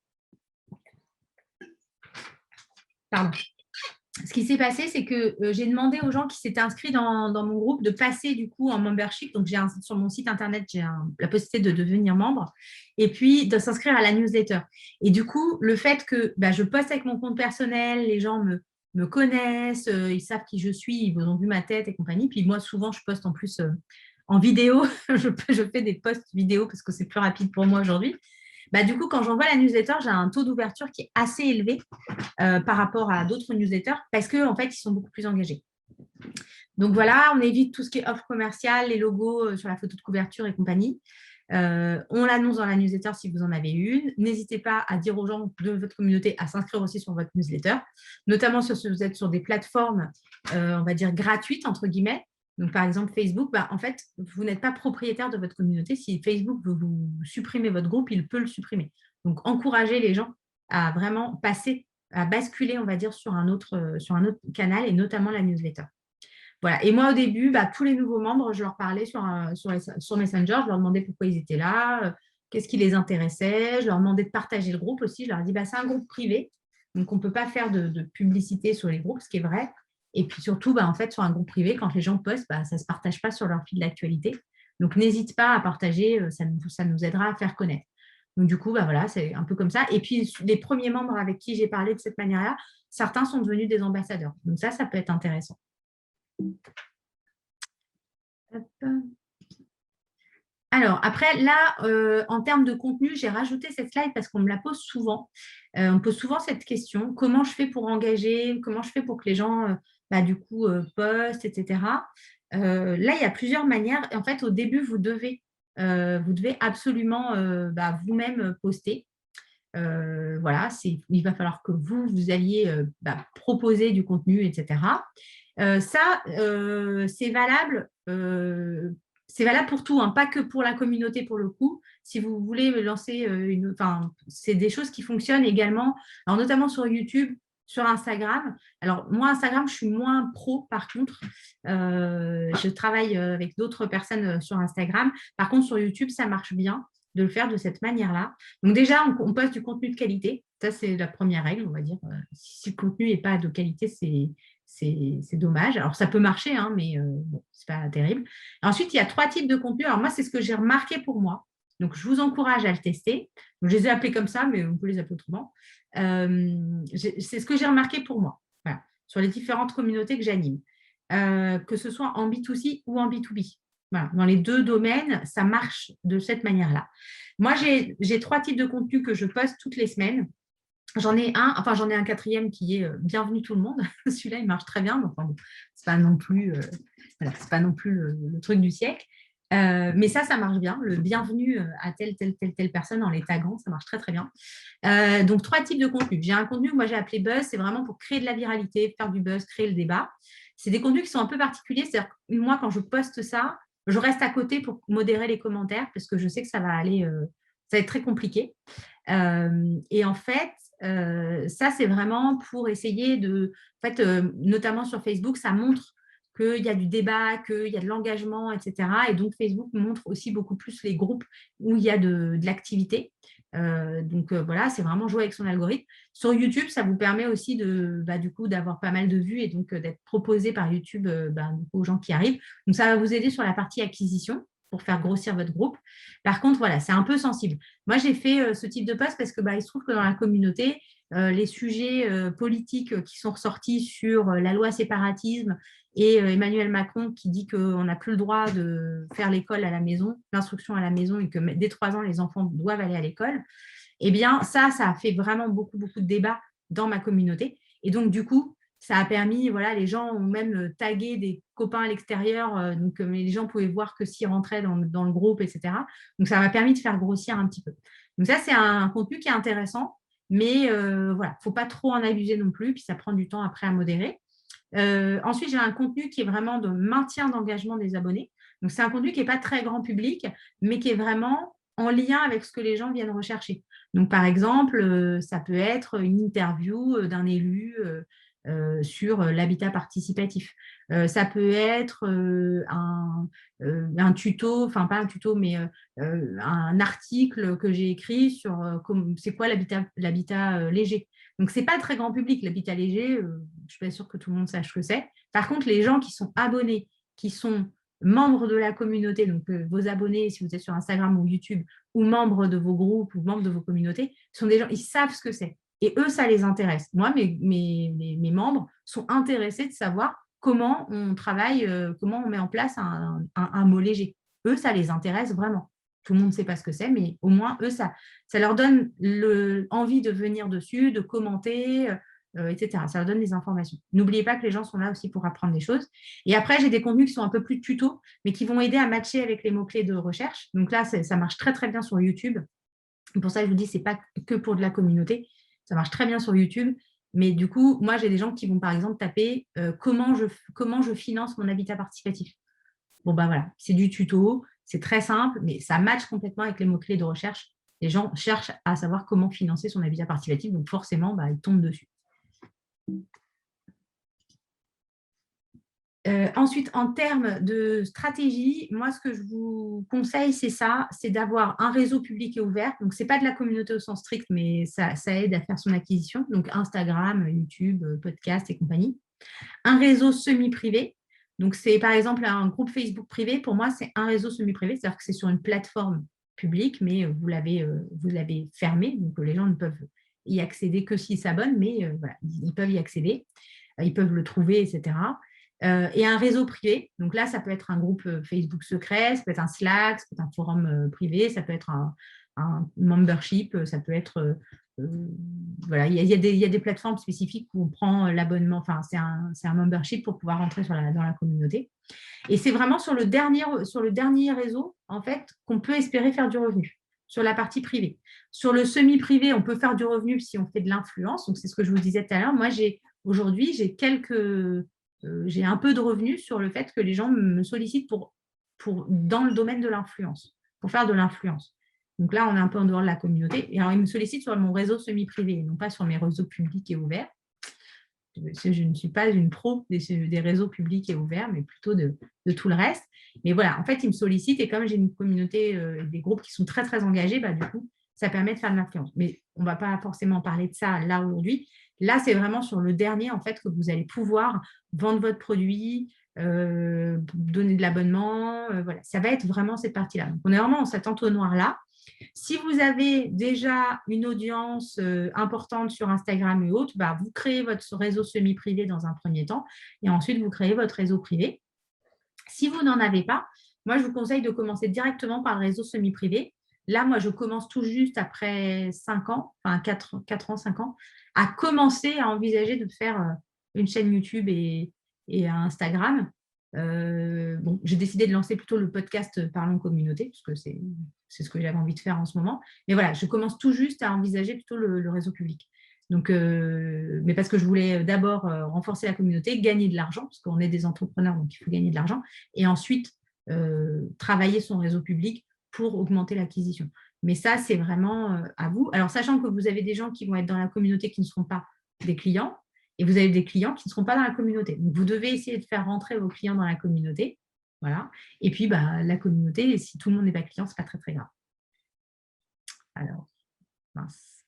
c'est que j'ai demandé aux gens qui s'étaient inscrits dans mon groupe de passer du coup en membership. Donc, sur mon site internet, j'ai la possibilité de devenir membre et puis de s'inscrire à la newsletter. Et du coup, le fait que je poste avec mon compte personnel, les gens me connaissent, ils savent qui je suis, ils ont vu ma tête et compagnie. Puis moi, souvent, je poste en plus en vidéo. je fais des posts vidéo parce que c'est plus rapide pour moi aujourd'hui. Du coup, quand j'envoie la newsletter, j'ai un taux d'ouverture qui est assez élevé par rapport à d'autres newsletters parce qu'en fait, ils sont beaucoup plus engagés. Donc voilà, on évite tout ce qui est offre commerciale, les logos sur la photo de couverture et compagnie. On l'annonce dans la newsletter si vous en avez une. N'hésitez pas à dire aux gens de votre communauté à s'inscrire aussi sur votre newsletter, notamment si vous êtes sur des plateformes, on va dire gratuites, entre guillemets. Donc, par exemple, Facebook, en fait, vous n'êtes pas propriétaire de votre communauté. Si Facebook veut vous supprimer votre groupe, il peut le supprimer. Donc, encouragez les gens à vraiment à basculer, on va dire, sur un autre canal et notamment la newsletter. Voilà. Et moi, au début, tous les nouveaux membres, je leur parlais sur Messenger, je leur demandais pourquoi ils étaient là, qu'est-ce qui les intéressait, je leur demandais de partager le groupe aussi. Je leur ai dit, c'est un groupe privé, donc on ne peut pas faire de publicité sur les groupes, ce qui est vrai. Et puis surtout, en fait, sur un groupe privé, quand les gens postent, ça ne se partage pas sur leur fil d'actualité. Donc, n'hésite pas à partager, ça nous aidera à faire connaître. Donc, du coup, voilà, c'est un peu comme ça. Et puis, les premiers membres avec qui j'ai parlé de cette manière-là, certains sont devenus des ambassadeurs. Donc, ça peut être intéressant. Hop. Alors, après, là, en termes de contenu, j'ai rajouté cette slide parce qu'on me la pose souvent. On me pose souvent cette question, comment je fais pour engager, comment je fais pour que les gens, du coup, postent, etc. Là, il y a plusieurs manières. En fait, au début, vous devez absolument vous-même poster. Voilà, il va falloir que vous alliez proposer du contenu, etc. Ça, c'est valable pour tout, hein, pas que pour la communauté pour le coup. Si vous voulez lancer c'est des choses qui fonctionnent également, alors notamment sur YouTube, sur Instagram. Alors moi, Instagram, je suis moins pro par contre. Je travaille avec d'autres personnes sur Instagram. Par contre, sur YouTube, ça marche bien de le faire de cette manière-là. Donc déjà, on poste du contenu de qualité. Ça, c'est la première règle, on va dire. Si le contenu n'est pas de qualité, c'est dommage. Alors, ça peut marcher, hein, mais bon, ce n'est pas terrible. Ensuite, il y a 3 types de contenus. Alors, moi, c'est ce que j'ai remarqué pour moi. Donc, je vous encourage à le tester. Donc, je les ai appelés comme ça, mais on peut les appeler autrement. C'est ce que j'ai remarqué pour moi, voilà, sur les différentes communautés que j'anime, que ce soit en B2C ou en B2B. Voilà, dans les 2 domaines, ça marche de cette manière-là. Moi, j'ai 3 types de contenus que je poste toutes les semaines. J'en ai un 4e qui est Bienvenue tout le monde. Celui-là, il marche très bien. Donc, enfin, c'est pas non plus, c'est pas non plus le truc du siècle. Mais ça marche bien. Le bienvenue à telle personne en les taguant, ça marche très, très bien. Donc, 3 types de contenus. J'ai un contenu que moi, j'ai appelé buzz. C'est vraiment pour créer de la viralité, faire du buzz, créer le débat. C'est des contenus qui sont un peu particuliers. C'est-à-dire que moi, quand je poste ça, je reste à côté pour modérer les commentaires parce que je sais que ça va être très compliqué. Et en fait, ça, c'est vraiment pour essayer notamment sur Facebook, ça montre qu'il y a du débat, qu'il y a de l'engagement, etc. Et donc, Facebook montre aussi beaucoup plus les groupes où il y a de l'activité. Donc, voilà, c'est vraiment jouer avec son algorithme. Sur YouTube, ça vous permet aussi du coup, d'avoir pas mal de vues et donc d'être proposé par YouTube aux gens qui arrivent. Donc, ça va vous aider sur la partie acquisition pour faire grossir votre groupe. Par contre, voilà, c'est un peu sensible. Moi, j'ai fait ce type de post parce que il se trouve que dans la communauté, les sujets politiques qui sont ressortis sur la loi séparatisme et Emmanuel Macron qui dit qu'on n'a plus le droit de faire l'école à la maison, l'instruction à la maison et que dès 3 ans, les enfants doivent aller à l'école, eh bien, ça a fait vraiment beaucoup, beaucoup de débats dans ma communauté. Et donc, du coup, ça a permis, voilà, les gens ont même tagué des copains à l'extérieur, mais les gens pouvaient voir que s'ils rentraient dans le groupe, etc. Donc, ça m'a permis de faire grossir un petit peu. Donc, ça, c'est un contenu qui est intéressant, mais voilà, il ne faut pas trop en abuser non plus, puis ça prend du temps après à modérer. Ensuite, j'ai un contenu qui est vraiment de maintien d'engagement des abonnés. Donc, c'est un contenu qui n'est pas très grand public, mais qui est vraiment en lien avec ce que les gens viennent rechercher. Donc, par exemple, ça peut être une interview d'un élu sur l'habitat participatif. Ça peut être un tuto, enfin pas un tuto, mais un article que j'ai écrit sur c'est quoi l'habitat léger. Donc, ce n'est pas très grand public, l'habitat léger. Je ne suis pas sûre que tout le monde sache ce que c'est. Par contre, les gens qui sont abonnés, qui sont membres de la communauté, donc vos abonnés, si vous êtes sur Instagram ou YouTube, ou membres de vos groupes ou membres de vos communautés, sont des gens, ils savent ce que c'est. Et eux, ça les intéresse. Moi, mes membres sont intéressés de savoir comment on travaille, comment on met en place un mot léger. Eux, ça les intéresse vraiment. Tout le monde ne sait pas ce que c'est, mais au moins, eux, ça leur donne envie de venir dessus, de commenter, etc. Ça leur donne des informations. N'oubliez pas que les gens sont là aussi pour apprendre des choses. Et après, j'ai des contenus qui sont un peu plus tutos, mais qui vont aider à matcher avec les mots-clés de recherche. Donc là, ça marche très, très bien sur YouTube. Pour ça, je vous dis, ce n'est pas que pour de la communauté. Ça marche très bien sur YouTube. Mais du coup, moi, j'ai des gens qui vont, par exemple, taper comment je finance mon habitat participatif. Bon, voilà, c'est du tuto, c'est très simple, mais ça matche complètement avec les mots-clés de recherche. Les gens cherchent à savoir comment financer son habitat participatif, donc forcément, ils tombent dessus. Ensuite, en termes de stratégie, moi, ce que je vous conseille, c'est d'avoir un réseau public et ouvert. Donc, ce n'est pas de la communauté au sens strict, mais ça aide à faire son acquisition. Donc, Instagram, YouTube, podcast et compagnie. Un réseau semi-privé. Donc, c'est par exemple un groupe Facebook privé. Pour moi, c'est un réseau semi-privé, c'est-à-dire que c'est sur une plateforme publique, mais vous l'avez fermé. Donc, les gens ne peuvent y accéder que s'ils s'abonnent, mais voilà, ils peuvent y accéder. Ils peuvent le trouver, etc. et un réseau privé. Donc là, ça peut être un groupe Facebook secret, ça peut être un Slack, ça peut être un forum privé, ça peut être un membership, ça peut être… voilà, il y a des plateformes spécifiques où on prend l'abonnement, enfin, c'est un membership pour pouvoir rentrer dans la communauté. Et c'est vraiment sur le dernier réseau, en fait, qu'on peut espérer faire du revenu, sur la partie privée. Sur le semi-privé, on peut faire du revenu si on fait de l'influence. Donc, c'est ce que je vous disais tout à l'heure. Moi, aujourd'hui, j'ai un peu de revenus sur le fait que les gens me sollicitent dans le domaine de l'influence, pour faire de l'influence. Donc là, on est un peu en dehors de la communauté. Et alors, ils me sollicitent sur mon réseau semi-privé, non pas sur mes réseaux publics et ouverts. Je ne suis pas une pro des réseaux publics et ouverts, mais plutôt de tout le reste. Mais voilà, en fait, ils me sollicitent et comme j'ai une communauté, des groupes qui sont très, très engagés, du coup, ça permet de faire de l'influence. Mais on ne va pas forcément parler de ça là aujourd'hui. Là, c'est vraiment sur le dernier, en fait, que vous allez pouvoir vendre votre produit, donner de l'abonnement. Voilà, ça va être vraiment cette partie-là. Donc, on est vraiment dans cet entonnoir-là. Si vous avez déjà une audience importante sur Instagram et autres, vous créez votre réseau semi-privé dans un premier temps et ensuite vous créez votre réseau privé. Si vous n'en avez pas, moi, je vous conseille de commencer directement par le réseau semi-privé. Là, moi, je commence tout juste après 5 ans, enfin 4 ans, 5 ans, à commencer à envisager de faire une chaîne YouTube et un Instagram. J'ai décidé de lancer plutôt le podcast Parlons Communauté, parce que c'est ce que j'avais envie de faire en ce moment. Mais voilà, je commence tout juste à envisager plutôt le réseau public. Donc, mais parce que je voulais d'abord renforcer la communauté, gagner de l'argent, parce qu'on est des entrepreneurs, donc il faut gagner de l'argent, et ensuite travailler son réseau public pour augmenter l'acquisition. Mais ça, c'est vraiment à vous. Alors, sachant que vous avez des gens qui vont être dans la communauté qui ne seront pas des clients, et vous avez des clients qui ne seront pas dans la communauté. Donc, vous devez essayer de faire rentrer vos clients dans la communauté. Voilà. Et puis, la communauté, si tout le monde n'est pas client, ce n'est pas très, très grave. Alors, mince.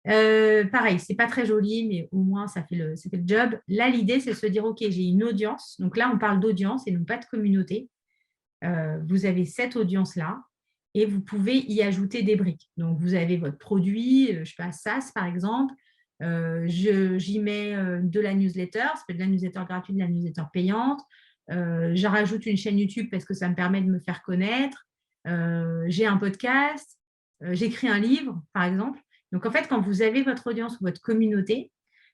Pareil, ce n'est pas très joli, mais au moins, ça fait le job. Là, l'idée, c'est de se dire, OK, j'ai une audience. Donc là, on parle d'audience et non pas de communauté. Vous avez cette audience-là et vous pouvez y ajouter des briques. Donc, vous avez votre produit, je ne sais pas, SaaS, par exemple. J'y mets de la newsletter, ça peut être de la newsletter gratuite, de la newsletter payante. Je rajoute une chaîne YouTube parce que ça me permet de me faire connaître. J'ai un podcast, j'écris un livre, par exemple. Donc, en fait, quand vous avez votre audience ou votre communauté,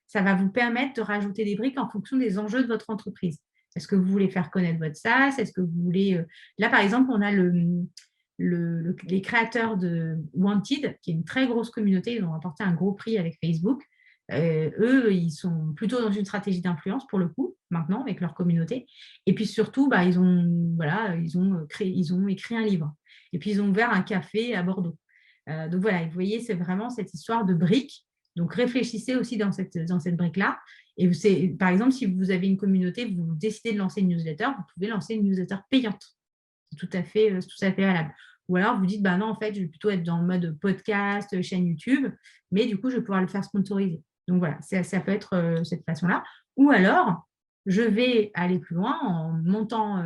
ça va vous permettre de rajouter des briques en fonction des enjeux de votre entreprise. Est-ce que vous voulez faire connaître votre SaaS? Est-ce que vous voulez… Là, par exemple, on a les créateurs de Wanted, qui est une très grosse communauté. Ils ont remporté un gros prix avec Facebook. Eux, ils sont plutôt dans une stratégie d'influence pour le coup, maintenant, avec leur communauté. Et puis surtout, ils ont écrit un livre. Et puis, ils ont ouvert un café à Bordeaux. Donc voilà, vous voyez, c'est vraiment cette histoire de briques. Donc, réfléchissez aussi dans cette brique-là. Et par exemple, si vous avez une communauté, vous décidez de lancer une newsletter, vous pouvez lancer une newsletter payante. C'est tout à fait valable. Ou alors, vous dites, non, en fait, je vais plutôt être dans le mode podcast, chaîne YouTube, mais du coup, je vais pouvoir le faire sponsoriser. Donc, voilà, ça peut être cette façon-là. Ou alors, je vais aller plus loin en montant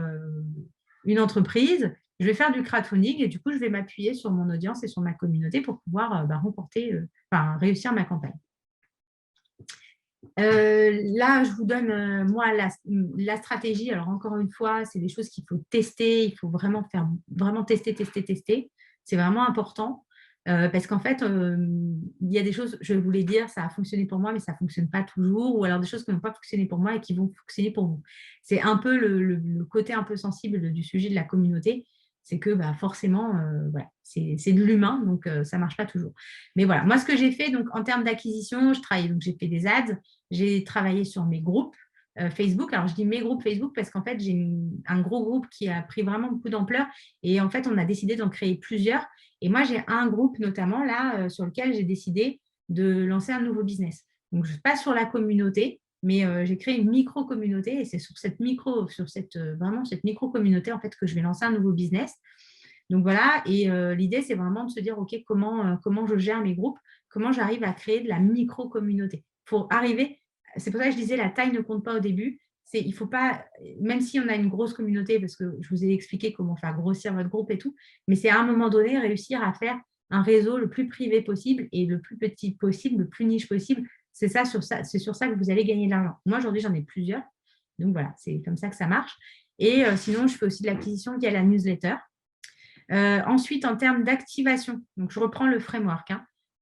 une entreprise, je vais faire du crowdfunding et du coup, je vais m'appuyer sur mon audience et sur ma communauté pour pouvoir réussir ma campagne. Là, je vous donne, moi, la stratégie. Alors, encore une fois, c'est des choses qu'il faut tester. Il faut vraiment tester. C'est vraiment important parce qu'en fait, il y a des choses, je vais vous les dire, ça a fonctionné pour moi, mais ça ne fonctionne pas toujours. Ou alors des choses qui n'ont pas fonctionné pour moi et qui vont fonctionner pour vous. C'est un peu le côté un peu sensible du sujet de la communauté. C'est que forcément, c'est de l'humain, donc ça ne marche pas toujours. Mais voilà, moi, ce que j'ai fait, donc en termes d'acquisition, j'ai fait des ads, j'ai travaillé sur mes groupes Facebook. Alors, je dis mes groupes Facebook parce qu'en fait, j'ai un gros groupe qui a pris vraiment beaucoup d'ampleur et en fait, on a décidé d'en créer plusieurs. Et moi, j'ai un groupe notamment là sur lequel j'ai décidé de lancer un nouveau business. Donc, je ne suis pas sur la communauté, mais j'ai créé une micro-communauté et c'est sur cette micro-communauté en fait que je vais lancer un nouveau business. Donc voilà, et l'idée, c'est vraiment de se dire, OK, comment je gère mes groupes, comment j'arrive à créer de la micro-communauté. Pour arriver, c'est pour ça que je disais, la taille ne compte pas au début. Il faut pas, même si on a une grosse communauté, parce que je vous ai expliqué comment faire grossir votre groupe et tout, mais c'est à un moment donné réussir à faire un réseau le plus privé possible et le plus petit possible, le plus niche possible. C'est sur ça que vous allez gagner de l'argent. Moi, aujourd'hui, j'en ai plusieurs. Donc, voilà, c'est comme ça que ça marche. Et sinon, je fais aussi de l'acquisition via la newsletter. Ensuite, en termes d'activation, donc je reprends le framework.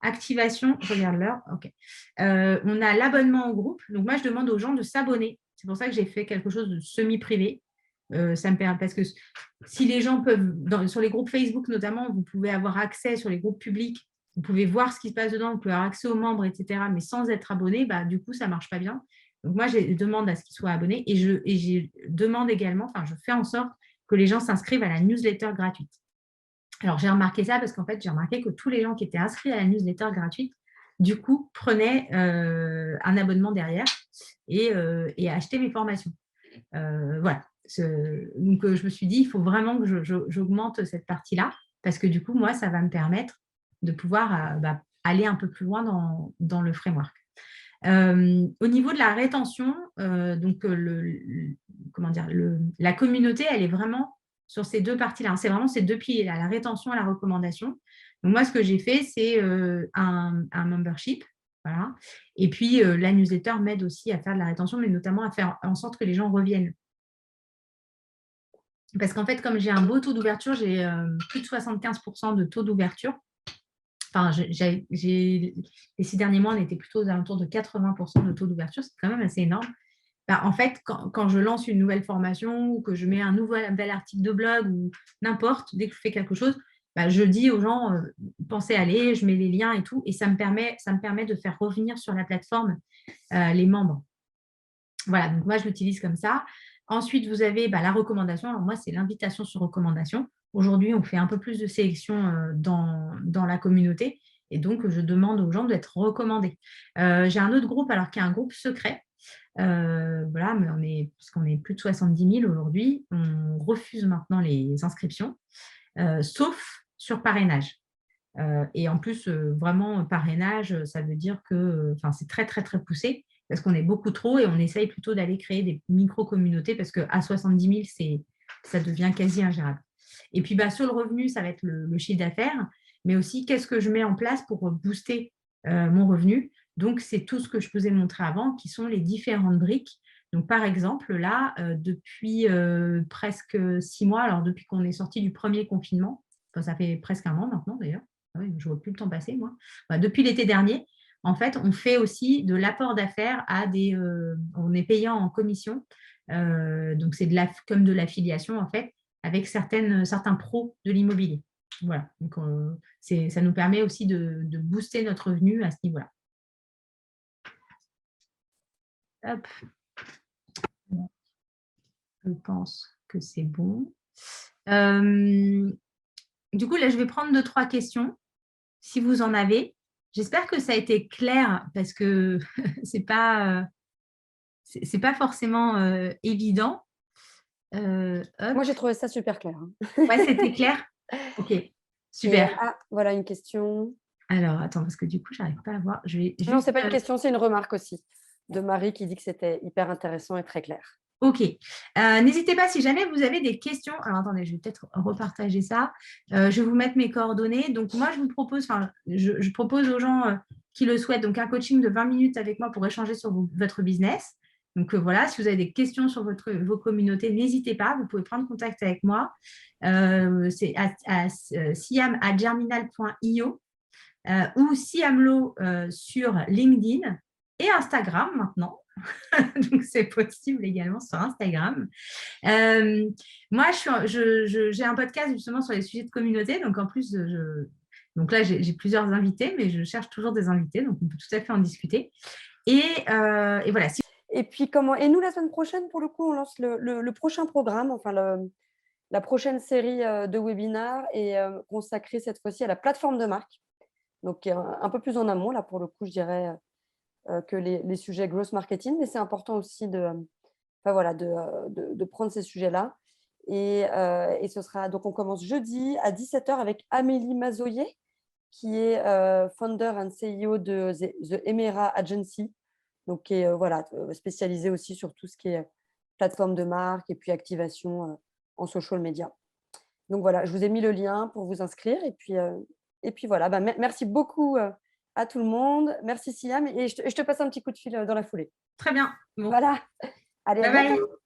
Activation, je regarde l'heure. OK. On a l'abonnement au groupe. Donc, moi, je demande aux gens de s'abonner. C'est pour ça que j'ai fait quelque chose de semi-privé. Ça me permet, parce que si les gens peuvent, sur les groupes Facebook notamment, vous pouvez avoir accès sur les groupes publics, vous pouvez voir ce qui se passe dedans, vous pouvez avoir accès aux membres, etc. Mais sans être abonné, du coup, ça ne marche pas bien. Donc, moi, je demande à ce qu'ils soient abonnés et je demande également, enfin, je fais en sorte que les gens s'inscrivent à la newsletter gratuite. Alors, j'ai remarqué ça parce qu'en fait, j'ai remarqué que tous les gens qui étaient inscrits à la newsletter gratuite, du coup, prenaient un abonnement derrière et achetaient mes formations. Voilà. Donc, je me suis dit, il faut vraiment que j'augmente cette partie-là parce que du coup, moi, ça va me permettre de pouvoir aller un peu plus loin dans le framework. Au niveau de la rétention, donc la communauté, elle est vraiment sur ces deux parties-là. C'est vraiment ces deux piliers-là, la rétention et la recommandation. Donc, moi, ce que j'ai fait, c'est un membership. Voilà. Et puis, la newsletter m'aide aussi à faire de la rétention, mais notamment à faire en sorte que les gens reviennent. Parce qu'en fait, comme j'ai un beau taux d'ouverture, j'ai plus de 75% de taux d'ouverture. Enfin, les 6 derniers mois, on était plutôt aux alentours de 80% de taux d'ouverture. C'est quand même assez énorme. En fait, quand je lance une nouvelle formation ou que je mets un nouvel article de blog ou n'importe, dès que je fais quelque chose, je dis aux gens, pensez à aller, je mets les liens et tout. Et ça me permet de faire revenir sur la plateforme les membres. Voilà, donc moi, je l'utilise comme ça. Ensuite, vous avez la recommandation. Alors, moi, c'est l'invitation sur recommandation. Aujourd'hui, on fait un peu plus de sélection dans la communauté. Et donc, je demande aux gens d'être recommandés. J'ai un autre groupe, alors qui est un groupe secret. Voilà, mais puisqu'on est plus de 70 000 aujourd'hui, on refuse maintenant les inscriptions, sauf sur parrainage. Et en plus, vraiment, parrainage, ça veut dire que c'est très, très, très poussé parce qu'on est beaucoup trop et on essaye plutôt d'aller créer des micro-communautés parce qu'à 70 000, ça devient quasi ingérable. Et puis, sur le revenu, ça va être le chiffre d'affaires, mais aussi qu'est-ce que je mets en place pour booster mon revenu. Donc, c'est tout ce que je vous ai montré avant, qui sont les différentes briques. Donc, par exemple, là, depuis presque 6 mois, alors depuis qu'on est sorti du premier confinement, ça fait presque un an maintenant d'ailleurs, je ne vois plus le temps passer, moi. Depuis l'été dernier, en fait, on fait aussi de l'apport d'affaires à on est payant en commission. Donc, c'est comme de l'affiliation, en fait, avec certains pros de l'immobilier. Voilà. Donc, ça nous permet aussi de booster notre revenu à ce niveau-là. Hop. Je pense que c'est bon. Du coup, là, je vais prendre 2-3 questions, si vous en avez. J'espère que ça a été clair parce que c'est pas forcément évident. Moi, j'ai trouvé ça super clair. Ouais, c'était clair. Ok, super. Voilà une question. Alors, attends, parce que du coup, j'arrive pas à voir. Je vais juste... Non, c'est pas une question, c'est une remarque aussi de Marie qui dit que c'était hyper intéressant et très clair. Ok. N'hésitez pas si jamais vous avez des questions. Alors, attendez, je vais peut-être repartager ça. Je vais vous mettre mes coordonnées. Donc, moi, je vous propose, je propose aux gens qui le souhaitent, donc un coaching de 20 minutes avec moi pour échanger sur votre business. Donc, voilà, si vous avez des questions sur vos communautés, n'hésitez pas. Vous pouvez prendre contact avec moi. C'est à siam@germinal.io ou Siamlo sur LinkedIn et Instagram maintenant. Donc, c'est possible également sur Instagram. Moi, j'ai un podcast justement sur les sujets de communauté. Donc, en plus, donc là, j'ai plusieurs invités, mais je cherche toujours des invités. Donc, on peut tout à fait en discuter. Et voilà. Et puis, et nous, la semaine prochaine, pour le coup, on lance le prochain programme, enfin, la prochaine série de webinaires est consacrée cette fois-ci à la plateforme de marque. Donc, un peu plus en amont, là, pour le coup, je dirais que les sujets growth marketing, mais c'est important aussi de prendre ces sujets-là. Et ce sera, donc on commence jeudi à 17h avec Amélie Mazoyer, qui est founder and CEO de The Emera Agency, donc qui est spécialisée aussi sur tout ce qui est plateforme de marque et puis activation en social media. Donc voilà, je vous ai mis le lien pour vous inscrire et puis voilà, merci beaucoup à tout le monde. Merci Siam et je te passe un petit coup de fil dans la foulée. Très bien. Bon. Voilà. Allez, à Bye bientôt. bye.